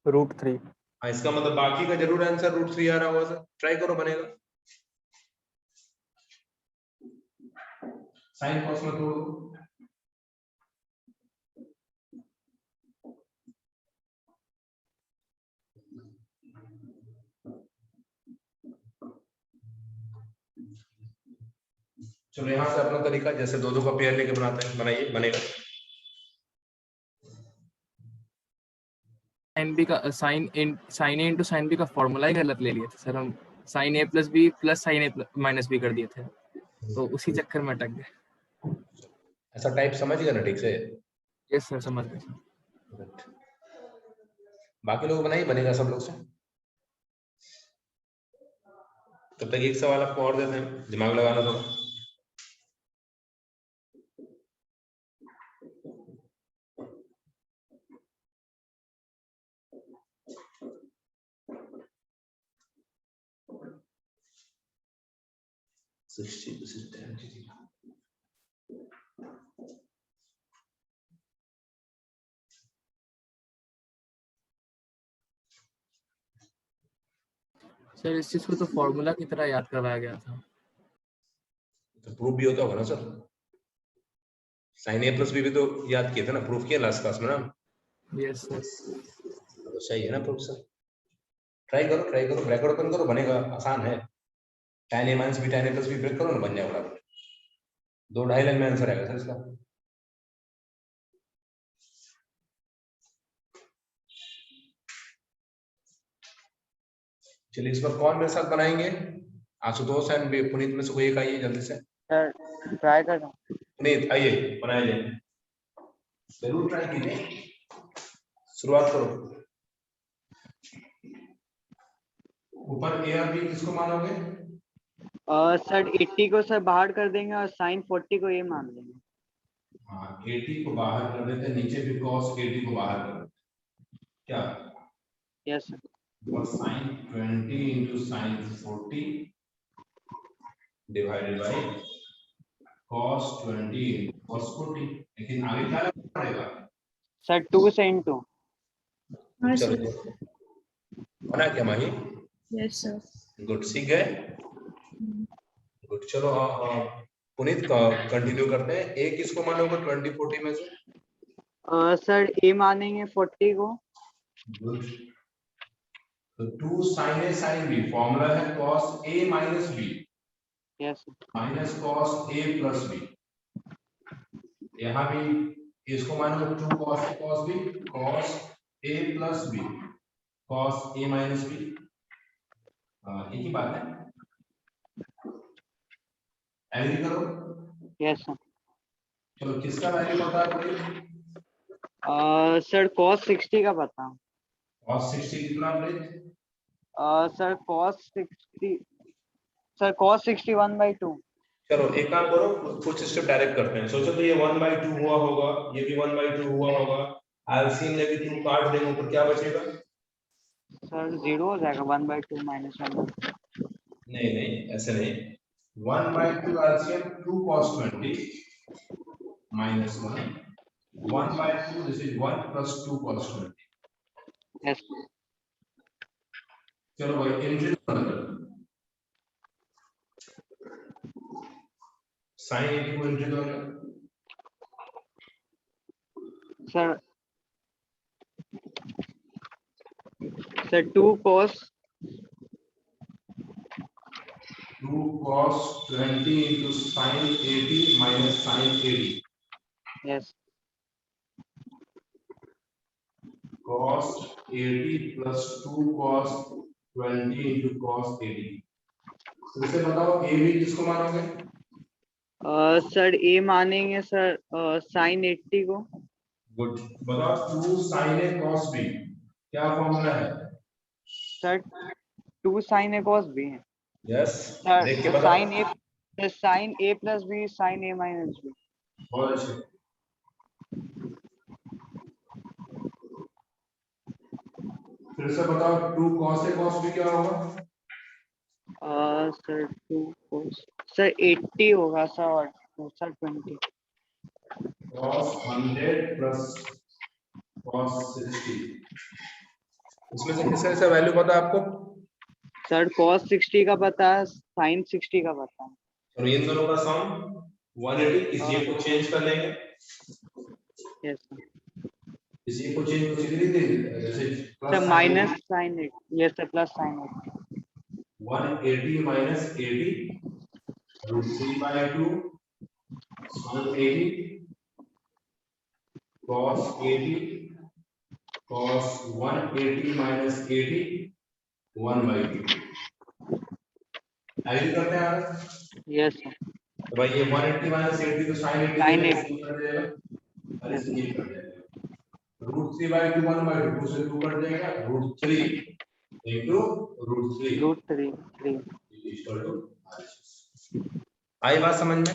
√3। हाँ इसका मतलब बाकी का जरूर आंसर √3 आ रहा होगा सर। ट्राई करो बनेगा। साइन कॉस में तोड़ो। चलो यहाँ से अपना तरीका जैसे दो का पेयर लेके बनाते हैं, बनाइए बनेगा। साइन बी का साइन ए इंटू साइन बी का फॉर्मूला ही गलत ले लिए थे सर हम, साइन ए प्लस बी प्लस साइन ए माइनस बी कर दिए थे, तो उसी चक्कर में अटक गए। ऐसा टाइप समझ गया ना ठीक से? यस सर समझ गए सर। बाकी लोग बनाइए बनेगा सब लोग से। तब तक एक सवाल आपको और देते हैं, दिमाग लगाना थोड़ा। सर इस चीज को तो फॉर्मूला की तरह याद करवाया गया था। तो प्रूफ भी होता होगा ना सर? साइन ए प्लस बी भी तो याद किए थे ना, प्रूफ किया लास्ट क्लास में ना? Yes sir. तो सही है ना प्रूफ सर। ट्राई करो ब्रैकेट ओपन करो, बनेगा, आसान है। tan a minus B tan a plus B break करो ना, बन जाएगा बराबर। 2-2.5 लाइन में आंसर आएगा सर इसका। चलिए इस पर कौन मेरे साथ बनाएंगे? आशुतोष एंड पुनीत में से कोई एक आइए जल्दी से। सर ट्राई कर रहा हूँ। पुनीत आइए बनाइए, जरूर ट्राई कीजिए, शुरुआत करो। ऊपर ए और बी किसको मानोगे? सर 80 को सर बाहर कर देंगे और sin 40 को ये मान लेंगे। हाँ 80 को बाहर कर देते, नीचे भी cos 80 को बाहर कर देते क्या? Yes sir. और sin 20 into sin 40 divided by cos 20 into cos 40। लेकिन आगे क्या लगना पड़ेगा सर 2 से इंटू। हाँ चलो सर बना क्या माही? यस सर गुड, सीख गए? गुड, चलो पुनीत कंटिन्यू करते हैं। ए किसको मानोगे 20 40 में से? सर ए मानेंगे 40 को। गुड, तो 2 sin A sin B formula है cos A minus B yes minus cos A plus B। यहाँ भी इसको मानो 2 cos A cos B cos A plus B cos A minus B, एक ही बात है, एग्री करो। यस चलो किसका वैल्यू पता है कोई? सर cos 60 का पता। cos 60 कितना ब्रिज? Sir cos 60 1/2। चलो एक काम करो, कुछ स्टेप डायरेक्ट करते हैं। सोचो तो ये 1/2 हुआ होगा, ये भी 1/2 हुआ होगा, एलसीएम लेके तुम काट देंगे तो क्या बचेगा? सर 0 हो जाएगा 1/2 -1। नहीं नहीं ऐसे नहीं, 1/2 LCM 2 cos 20 minus 1 1/2 this is 1 plus 2 cos 20। Yes चलो भाई इंट्री साइन 80 को इंट्री दो। Sir 2 cos 20 into sin 80 minus sin 80 yes cos 80 plus 2 cos 20 into cos 80। फिर से बताओ ए बी किसको मानोगे? सर A मानेंगे सर sin 80 को। गुड, बताओ 2 sin A cos B क्या फॉर्मूला है? Sir 2 sin A cos B है। यस सर देख के बताओ। sin A plus B sin A minus B। बहुत अच्छे, फिर से बताओ 2 cos A cos B क्या होगा? सर 2 cos सर 80 होगा सर और सर 20 cos 100 plus cos 60। इसमें से किस तरह से वैल्यू पता है आपको? सर cos 60 का पता है, sin 60 का पता है। और इन दोनों का सम 180, इस ये को चेंज कर लेंगे, यस इस ये को चेंज कर सीधे जैसे sir minus sin 8 yes sir plus sin 8 180 minus 80 root 3/2 sin 80 cos 80 cos 180 minus 80 1/2। Agree करते हैं आप? यस सर तो भाई ये 180 minus 80 तो sin 80 sin में 8 2 कर जाएगा, अरे ये कर जाएगा root 3/2 1/2 2 से 2 कट जाएगा, root 3 into root 3 root 3 equal to RHS। आई बात समझ में?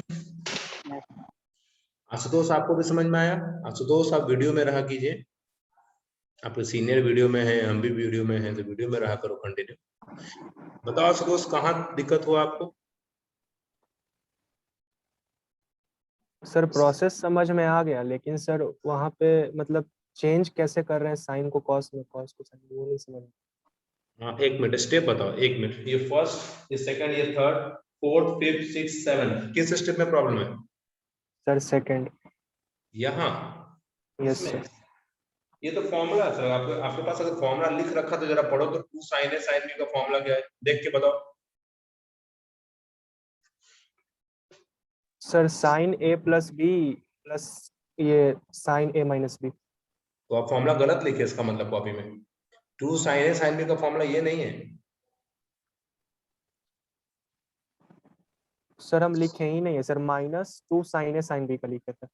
आशुतोष आपको भी समझ में आया? आशुतोष आप वीडियो में रहा कीजिए, आपके सीनियर वीडियो में है, हम भी वीडियो में हैं, तो वीडियो में रहा करो कंटिन्यू। बताओ आशुतोष कहाँ दिक्कत हुआ आपको? सर प्रोसेस समझ में आ गया, लेकिन सर वहाँ पे मतलब चेंज कैसे कर रहे हैं साइन को कॉस में, कॉस को साइन, वो नहीं समझ। हाँ एक मिनट स्टेप बताओ, एक मिनट, ये फर्स्ट, ये सेकंड, ये third, fourth, fifth, six, seven, किस स्टेप में प्रॉब्लम है? Sir second. यहाँ यस सर। ये तो फॉर्मूला है सर, आपके पास अगर फॉर्मूला लिख रखा तो जरा पढ़ो तो 2 sin A sin B का फॉर्मूला क्या है, देख के बताओ। Sir sine A plus B plus ये साइन A माइनस B। तो आप फॉर्मूला गलत लिखे, इसका मतलब कॉपी में 2 sin A sin B का फॉर्मूला ये नहीं है। सर हम लिखे ही नहीं है sir, -2 sin A sin B का लिखे थे।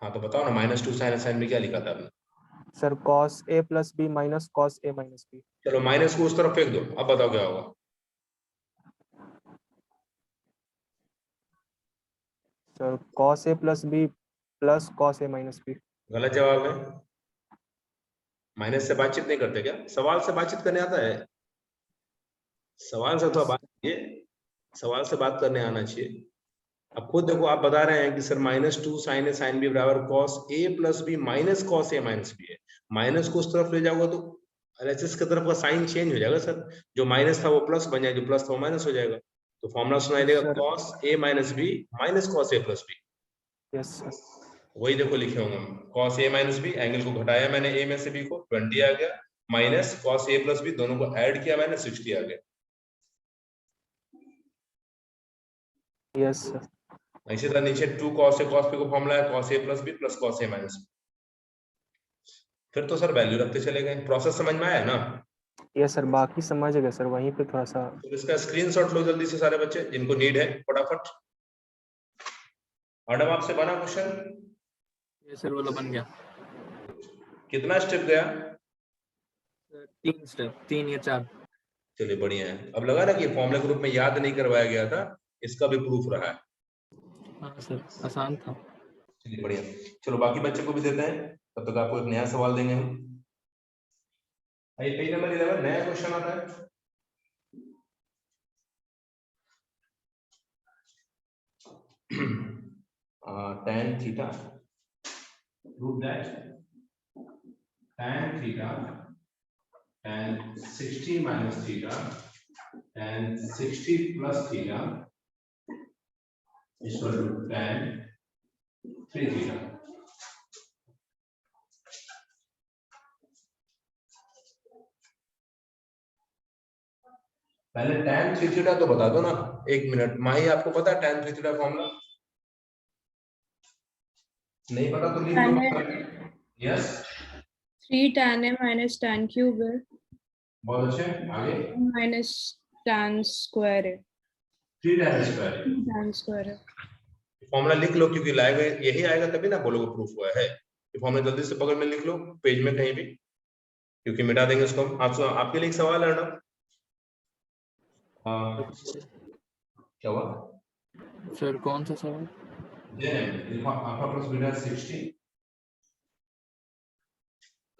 हाँ तो बताओ ना, -2 sin A sin B क्या लिखा था आपने? Sir cos A plus B minus cos A minus B। चलो माइनस को उस तरफ फेंक दो, अब बताओ क्या होगा? Sir cos A plus B plus cos A minus B। गलत जवाब है, माइनस से बातचीत नहीं करते क्या? सवाल से बातचीत करने आता है, सवाल से तो बात, ये सवाल से बात करने आना चाहिए। अब खुद देखो, आप बता रहे हैं कि sir -2 sin A sin B बराबर cos A plus B minus cos A minus B है, माइनस को उस तरफ ले जाओगे तो LHS की तरफ का साइन चेंज हो जाएगा सर, जो माइनस था वो प्लस बन जाएगा, जो प्लस था वो माइनस हो जाएगा, तो फॉर्मूला सुनाई देगा cos A minus B minus cos A plus B। Yes sir. वही देखो लिखे होंगे हम, cos A minus B, angle को घटाया मैंने A में से B को, 20 आ गया, minus cos A plus B, दोनों को ऐड किया मैंने 60 आ गया। Yes sir. इसी तरह नीचे 2 cos ए cos b को फॉर्मूला है cos a plus B plus cos a minus b। फिर तो सर वैल्यू रखते चले गए। प्रोसेस समझ में आया ना? यस सर, बाकी समझ गए सर, वहीं पे थोड़ा सा। तो इसका स्क्रीनशॉट लो जल्दी से सारे बच्चे जिनको नीड है, फटाफट। मैडम आपसे बना क्वेश्चन? ये सर वाला बन गया। कितना स्टेप गया? सर 3 स्टेप, 3 या 4। चलिए बढ़िया है। अब लगा ना कि फॉर्मूला ग्रुप में याद नहीं करवाया गया था, इसका भी प्रूफ रहा है। हाँ सर, आसान था। चलिए बढ़िया। चलो बाकी बच्चे को भी देते हैं, तब तक आपको एक नया सवाल देंगे हम। आइए पेज नंबर 11 नया क्वेश्चन आता है। tan theta prove that tan theta tan 60 minus theta tan 60 plus theta is equal to tan 3 theta। पहले tan 3 थीटा तो बता दो ना, 1 मिनट। माही आपको पता है tan 3 थीटा फॉर्मूला? नहीं पता तो लिख दो। Yes 3 tan a minus tan cube है बहुत अच्छे। आगे minus tan square है 3 tan स्क्वायर। tan square है। फॉर्मूला लिख लो, क्योंकि लाएगा यही आएगा तभी ना बोलोगे प्रूफ हुआ है। ये फॉर्मूला जल्दी से बगल में लिख लो पेज में कहीं भी, क्योंकि मिटा देंगे उसको हम। आपके लिए एक सवाल है मैडम। क्या हुआ सर कौन सा सवाल? Alpha plus beta 60।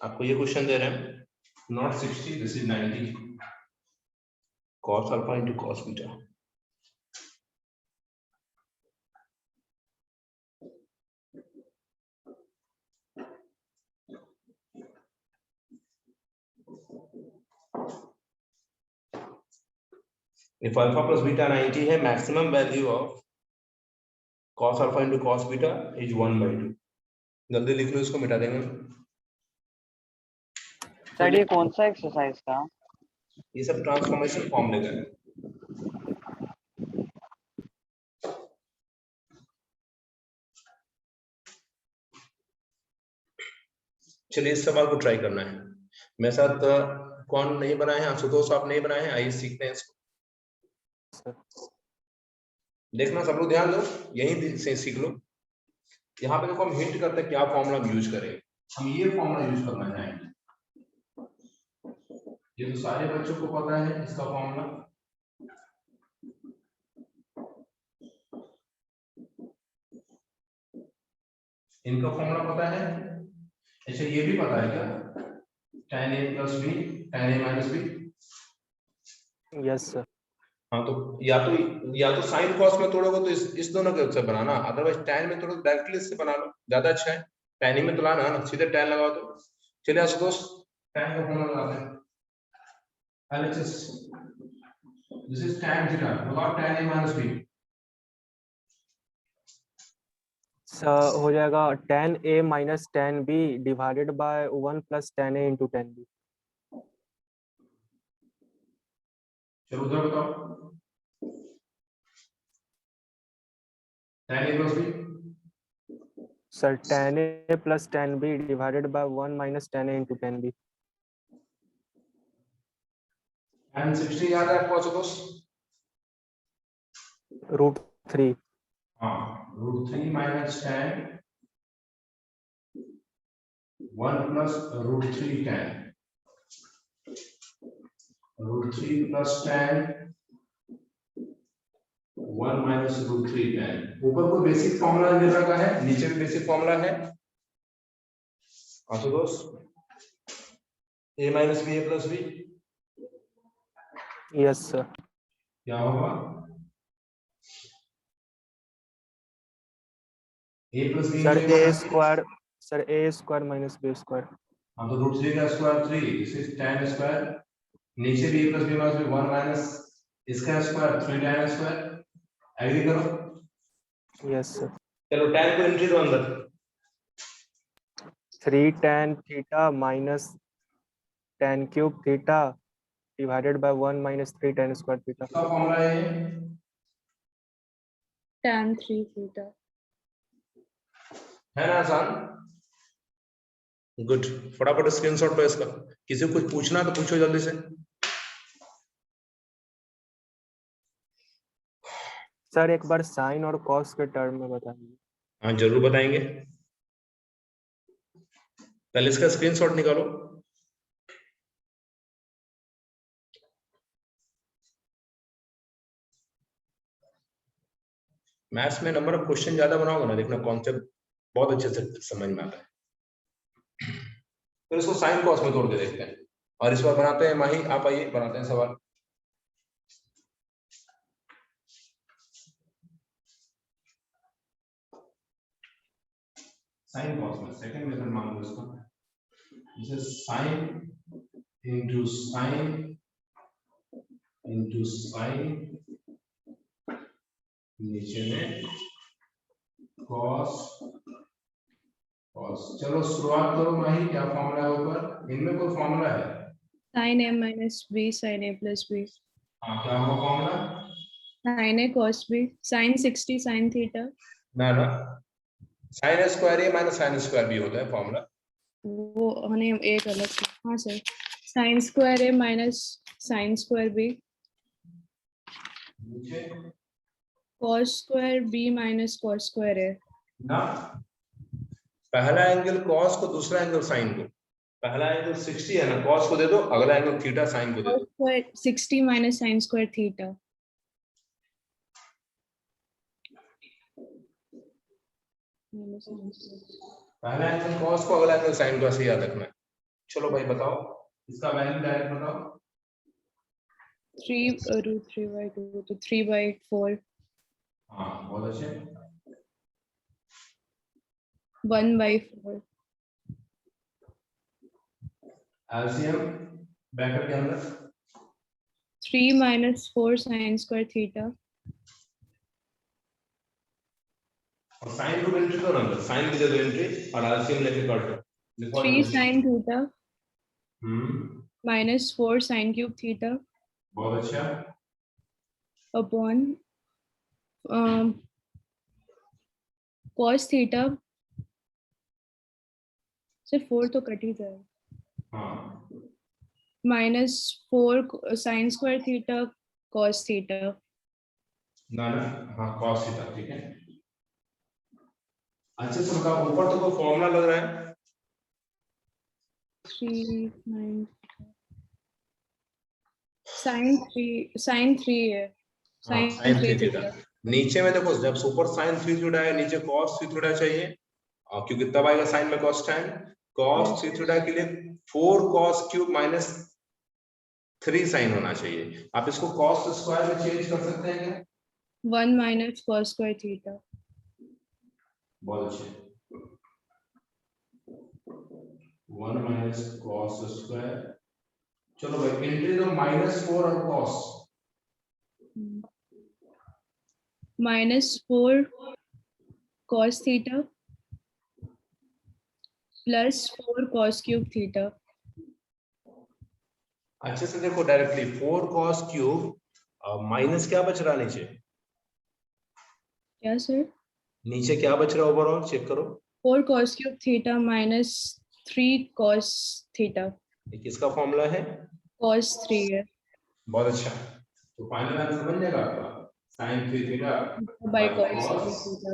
आपको ये क्वेश्चन दे रहे हैं, not 60, this is 90 cos alpha into cos beta. If alpha plus beta 90 है, maximum value of cos alpha into cos beta is 1/2। जल्दी लिख लो, इसको मिटा देंगे। सर ये कौन सा एक्सरसाइज था? ये सब ट्रांसफॉर्मेशन फॉर्मूले का है। चलिए इस सवाल को ट्राई करना है मेरे साथ। कौन नहीं बनाए हैं? आशुतोष आप नहीं बनाए हैं? आइए सीखते हैं इसको। देखना सब लोग ध्यान दो, यही से सीख लो। यहाँ पे देखो हम हिंट करते हैं क्या फॉर्मूला हम यूज करें। हम ये फॉर्मूला यूज करना चाहेंगे। ये तो सारे बच्चों को पता है इसका फॉर्मूला। इनका फॉर्मूला पता है? अच्छा ये भी पता है क्या? tan a plus b tan a minus b। Yes sir. हाँ तो या तो साइन कॉस में तोड़ोगे तो इस दोनों के से बनाना, अदरवाइज tan में तोड़ो डायरेक्टली इससे बना लो, ज्यादा अच्छा है। tan ही में तो लाना है ना, सीधे tan लगाओ तो। चलिए आशुतोष tan का फॉर्मूला लगाते हैं। LHS this is tan theta, लगाओ tan a minus b। Sir हो जाएगा tan a minus tan b divided by 1 plus tan a into tan b। चलो उधर बताओ tan a plus b। Sir tan a plus tan b divided by 1 minus tan a into tan b। tan 60 याद है आपको आशुतोष? √3। हाँ √3 minus tan 1 plus √3 tan √3 plus tan 1 minus √3 tan। ऊपर को basic formula दे रखा है, नीचे भी बेसिक फॉर्मूला है Ashutosh. a minus b a plus b yes sir. क्या होगा? a plus b sir into a a minus b। Square, sir a square minus b square. हाँ तो √3 का square 3, this is tan square. नीचे भी a plus b minus b 1 minus इसका square 3 tan square. Agree करो। Yes sir. चलो tan को entry दो अंदर। 3 tan theta minus tan cube theta divided by 1 minus 3 tan square theta. इसका formula है tan 3 theta. है ना आसान? गुड, फटाफट स्क्रीनशॉट लो इसका। किसी को कुछ पूछना तो पूछो जल्दी से। सर एक बार साइन और कॉस के टर्म में बता दीजिए। हाँ जरूर बताएंगे, पहले इसका स्क्रीनशॉट निकालो। मैथ्स में नंबर ऑफ क्वेश्चन ज्यादा बनाओगे ना, देखना कॉन्सेप्ट बहुत अच्छे से समझ में आता है। फिर इसको साइन कॉस में तोड़ के देखते हैं, और इस बार बनाते हैं माही, आप आइए बनाते हैं सवाल। साइन कॉस में सेकंड मेथड मान लो इसको, जैसे साइन इंटू साइन नीचे में कॉस। चलो शुरुआत करो माही, क्या फॉर्मूला है ऊपर? इनमें कोई फॉर्मूला है? sin a minus b sin a plus b. हाँ क्या होगा formula? sin a cos b sin 60 sin theta. ना sign square a minus sine square B होता है फॉर्मूला। वो हमने एक अलग किया। हाँ sir, sin square a minus sin square b नीचे cos square b minus cos square a. ना, पहला एंगल कॉस को, दूसरा एंगल साइन को। पहला एंगल 60 है ना, कॉस को दे दो, अगला एंगल थीटा साइन को दे cos दो। square 60 minus sin square theta. Minus sin square. पहला एंगल कॉस को, अगला एंगल साइन को, ऐसे याद रखना है। चलो भाई बताओ, इसका वैल्यू डायरेक्ट बताओ। 3 root 3 by 2 तो 3 by 4. हाँ बहुत अच्छे। 1 by 4. एलसीएम ब्रैकेट के अंदर 3 minus 4 sin square theta. और साइन रूट एंट्री दो ना, साइन की जगह एंट्री और एलसीएम लेके काटो। 3 sin theta हम्म, minus 4 sin cube theta बहुत अच्छा। upon cos theta. सिर्फ 4 तो कट ही जाएगा। हाँ minus 4 sin square theta cos theta. ना, हाँ cos थीटा, ठीक है। अच्छे से बताओ, ऊपर तो कोई फॉर्मूला लग रहा है? 3 9 sin 3 है। हाँ, sin sin 3 थीटा। theta. नीचे में देखो, जब ऊपर sin 3 थीटा है, नीचे cos 3 थीटा चाहिए, और क्योंकि तब आएगा sin में cos tan। cos 3 थीटा के लिए 4 cos क्यूब माइनस 3 sin होना चाहिए। आप इसको cos स्क्वायर में चेंज कर सकते हैं क्या? 1 minus cos square theta. बहुत अच्छे। 1 माइनस cos स्क्वायर। चलो भाई एंट्री दो, -4 और cos। minus 4 cos theta plus 4 cos cube theta. अच्छे से देखो डायरेक्टली, 4 cos क्यूब माइनस क्या बच रहा नीचे? क्या सर? नीचे क्या बच रहा है ओवरऑल, चेक करो। 4 cos cube theta minus 3 cos theta. ये किसका फॉर्मूला है? cos 3 है। बहुत अच्छा, तो फाइनल आंसर बन जाएगा आपका sin 3 theta by cos 3 theta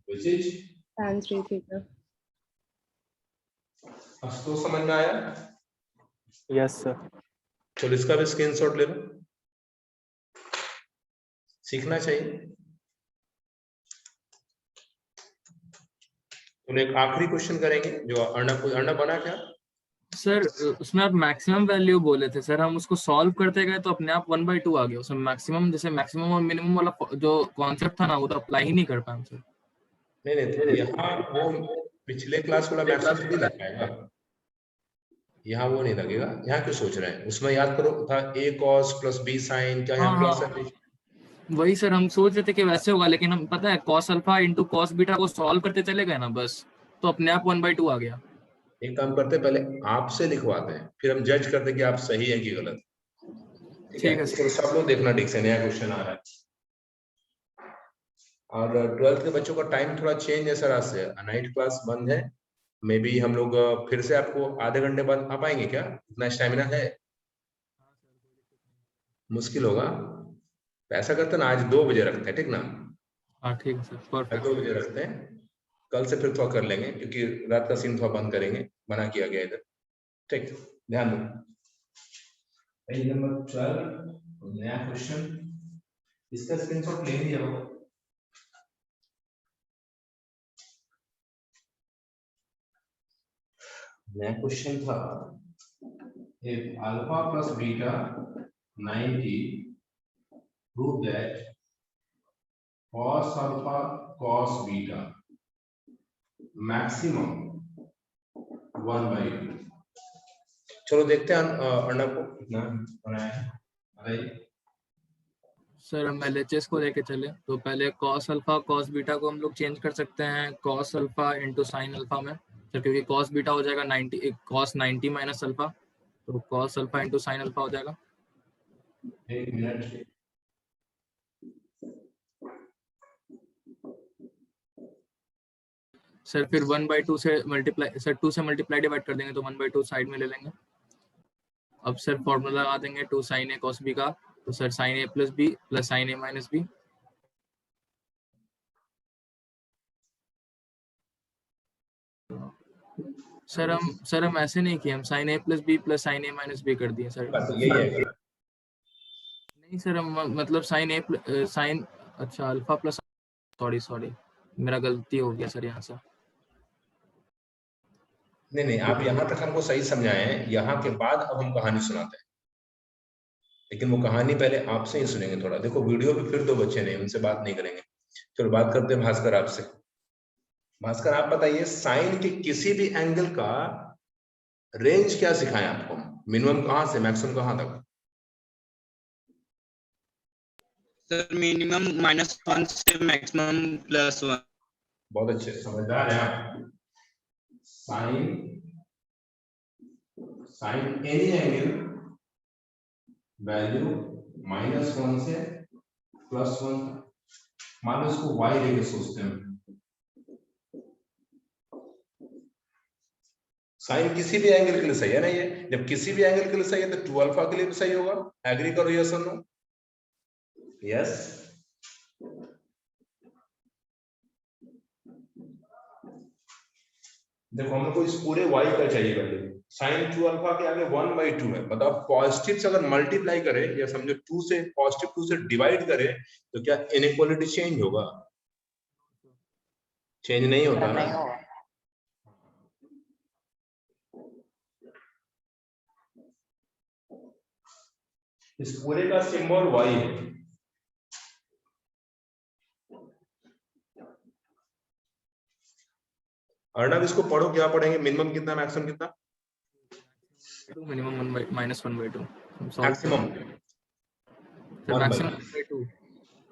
which is tan 3 theta. अब तो समझ में आया? Yes sir. चलो इसका भी स्क्रीनशॉट ले लो, सीखना चाहिए। तो एक आखिरी क्वेश्चन करेंगे, जो अर्णव बना क्या? सर उसमें आप मैक्सिमम वैल्यू बोले थे सर, हम उसको सॉल्व करते गए तो अपने आप 1/2 आ गया। उसमें मैक्सिमम, जैसे मैक्सिमम और मिनिमम वाला जो कॉन्सेप्ट था ना, वो तो अप्लाई ही नहीं कर पाए सर। नहीं तो यहाँ वो पिछले क्लास वाला मैक्सिमम नहीं लग पाएगा, यहाँ वो नहीं लगेगा। यहाँ क्यों सोच रहे हैं? उसमें याद करो था a cos plus b sin, क्या यहाँ प्लस है? वही सर हम सोच रहे थे कि वैसे होगा, लेकिन हम पता है cos alpha into cos beta को सॉल्व करते चले गए ना बस, तो अपने आप 1/2 आ गया। एक काम करते हैं, पहले आपसे लिखवाते हैं, फिर हम जज करते हैं कि आप सही है कि गलत। ठीक है, तो सब लोग देखना ठीक से, नया क्वेश्चन आ रहा है। और 12th के बच्चों का टाइम थोड़ा चेंज है सर, आज से नाइट क्लास बंद है। मे बी हम लोग फिर से आपको आधे घंटे बाद आ पाएंगे क्या? इतना स्टेमिना है? मुश्किल होगा। तो ऐसा करते ना, आज 2 बजे रखते हैं, ठीक ना? हाँ ठीक है सर, आज परफेक्ट। 2 बजे रखते हैं, कल से फिर थोड़ा कर लेंगे, क्योंकि रात का सीन थोड़ा बंद करेंगे, मना किया गया इधर। ठीक, ध्यान दो। पेज नंबर 12, नया क्वेश्चन, इसका स्क्रीनशॉट ले लिया होगा। नया क्वेश्चन था, if alpha plus beta 90, prove that cos alpha cos beta maximum 1/2। चलो देखते हैं अर्णव को कितना बनाया है। बताइए। सर हम LHS को लेके चले तो पहले cos अल्फा cos बीटा को हम लोग चेंज कर सकते हैं cos alpha into sine alpha में, सर क्योंकि cos बीटा हो जाएगा 90 cos 90 माइनस अल्फा, तो cos alpha into sine alpha हो जाएगा। एक मिनट, सर फिर 1/2 से मल्टीप्लाई, सर 2 से मल्टीप्लाई डिवाइड कर देंगे तो 1/2 साइड में ले लेंगे। अब सर फॉर्मूला लगा देंगे 2 sin a cos b का, तो sir sin a plus B plus sin a minus B. Sir हम ऐसे नहीं किए, हम sin a plus B plus sin a minus B कर दिए सर। बस यही है। नहीं सर हम मतलब sin a sin, अच्छा अल्फा प्लस, सॉरी मेरा गलती हो गया सर यहाँ से। नहीं, आप यहाँ तक हमको सही समझाए हैं, यहाँ के बाद अब हम कहानी सुनाते हैं, लेकिन वो कहानी पहले आपसे ही सुनेंगे थोड़ा। देखो वीडियो पे फिर 2 बच्चे नहीं, उनसे बात नहीं करेंगे। चलो बात करते हैं भास्कर आपसे। भास्कर आप बताइए, साइन के किसी भी एंगल का रेंज क्या सिखाएं आपको? मिनिमम कहां से मैक्सिमम कहां तक? सर मिनिमम -1 से मैक्सिमम +1। बहुत अच्छे, समझदार हैं आप। साइन एनी एंगल वैल्यू -1 से +1। मान लो इसको y लेके सोचते हैं। साइन किसी भी एंगल के लिए सही है ना? ये जब किसी भी एंगल के लिए सही है तो 2 अल्फा के लिए भी सही होगा। एग्री करो, यस और नो? यस। देखो हम लोग को इस पूरे y का चाहिए वैल्यू। साइन 2 अल्फा के आगे 1/2 है। बताओ पॉजिटिव से अगर मल्टीप्लाई करे, या समझो 2 से पॉजिटिव 2 से डिवाइड करे, तो क्या इनइक्वालिटी चेंज होगा? चेंज नहीं होता ना। इस पूरे का सिंबल y है। अर्णव इसको पढ़ो, क्या पढ़ेंगे? मिनिमम कितना, मैक्सिमम कितना? मिनिमम -1/2। मैक्सिमम 1/2।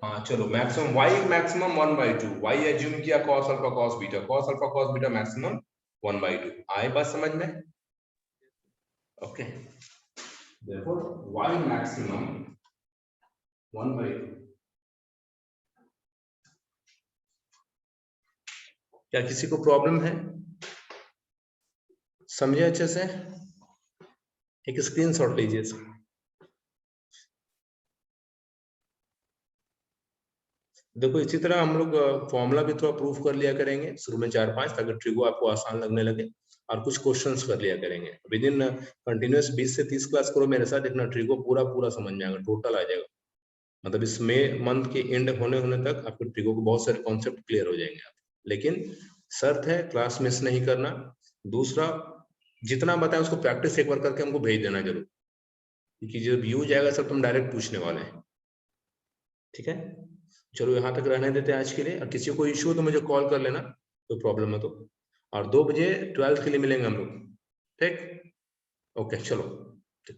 हाँ चलो, maximum y maximum 1/2। y assume किया cos alpha cos beta maximum 1/2। आए बात समझ में? ओके, देखो y मैक्सिमम 1/2। क्या किसी को प्रॉब्लम है? समझे अच्छे से? एक स्क्रीनशॉट लीजिए इसका। देखो इसी तरह हम लोग फॉर्मूला भी थोड़ा प्रूफ कर लिया करेंगे शुरू में 4-5, ताकि ट्रिगो आपको आसान लगने लगे, और कुछ क्वेश्चंस कर लिया करेंगे। विद इन कंटिन्यूअस 20 से 30 क्लास करो मेरे साथ, देखना ट्रिगो पूरा समझ में आएगा, टोटल आ जाएगा। मतलब इस मई मंथ के एंड होने तक आपको ट्रिगो को बहुत सारे कॉन्सेप्ट क्लियर हो जाएंगे आप। लेकिन शर्त है क्लास मिस नहीं करना। दूसरा, जितना बताएं उसको प्रैक्टिस एक बार करके हमको भेज देना जरूर, क्योंकि जब यूज आएगा सब तुम डायरेक्ट पूछने वाले हैं। ठीक है, चलो यहाँ तक रहने देते हैं आज के लिए। और किसी को इश्यू हो तो मुझे कॉल कर लेना, कोई प्रॉब्लम है तो। और 2 बजे 12th के लिए मिलेंगे हम लोग। ठीक, ओके चलो।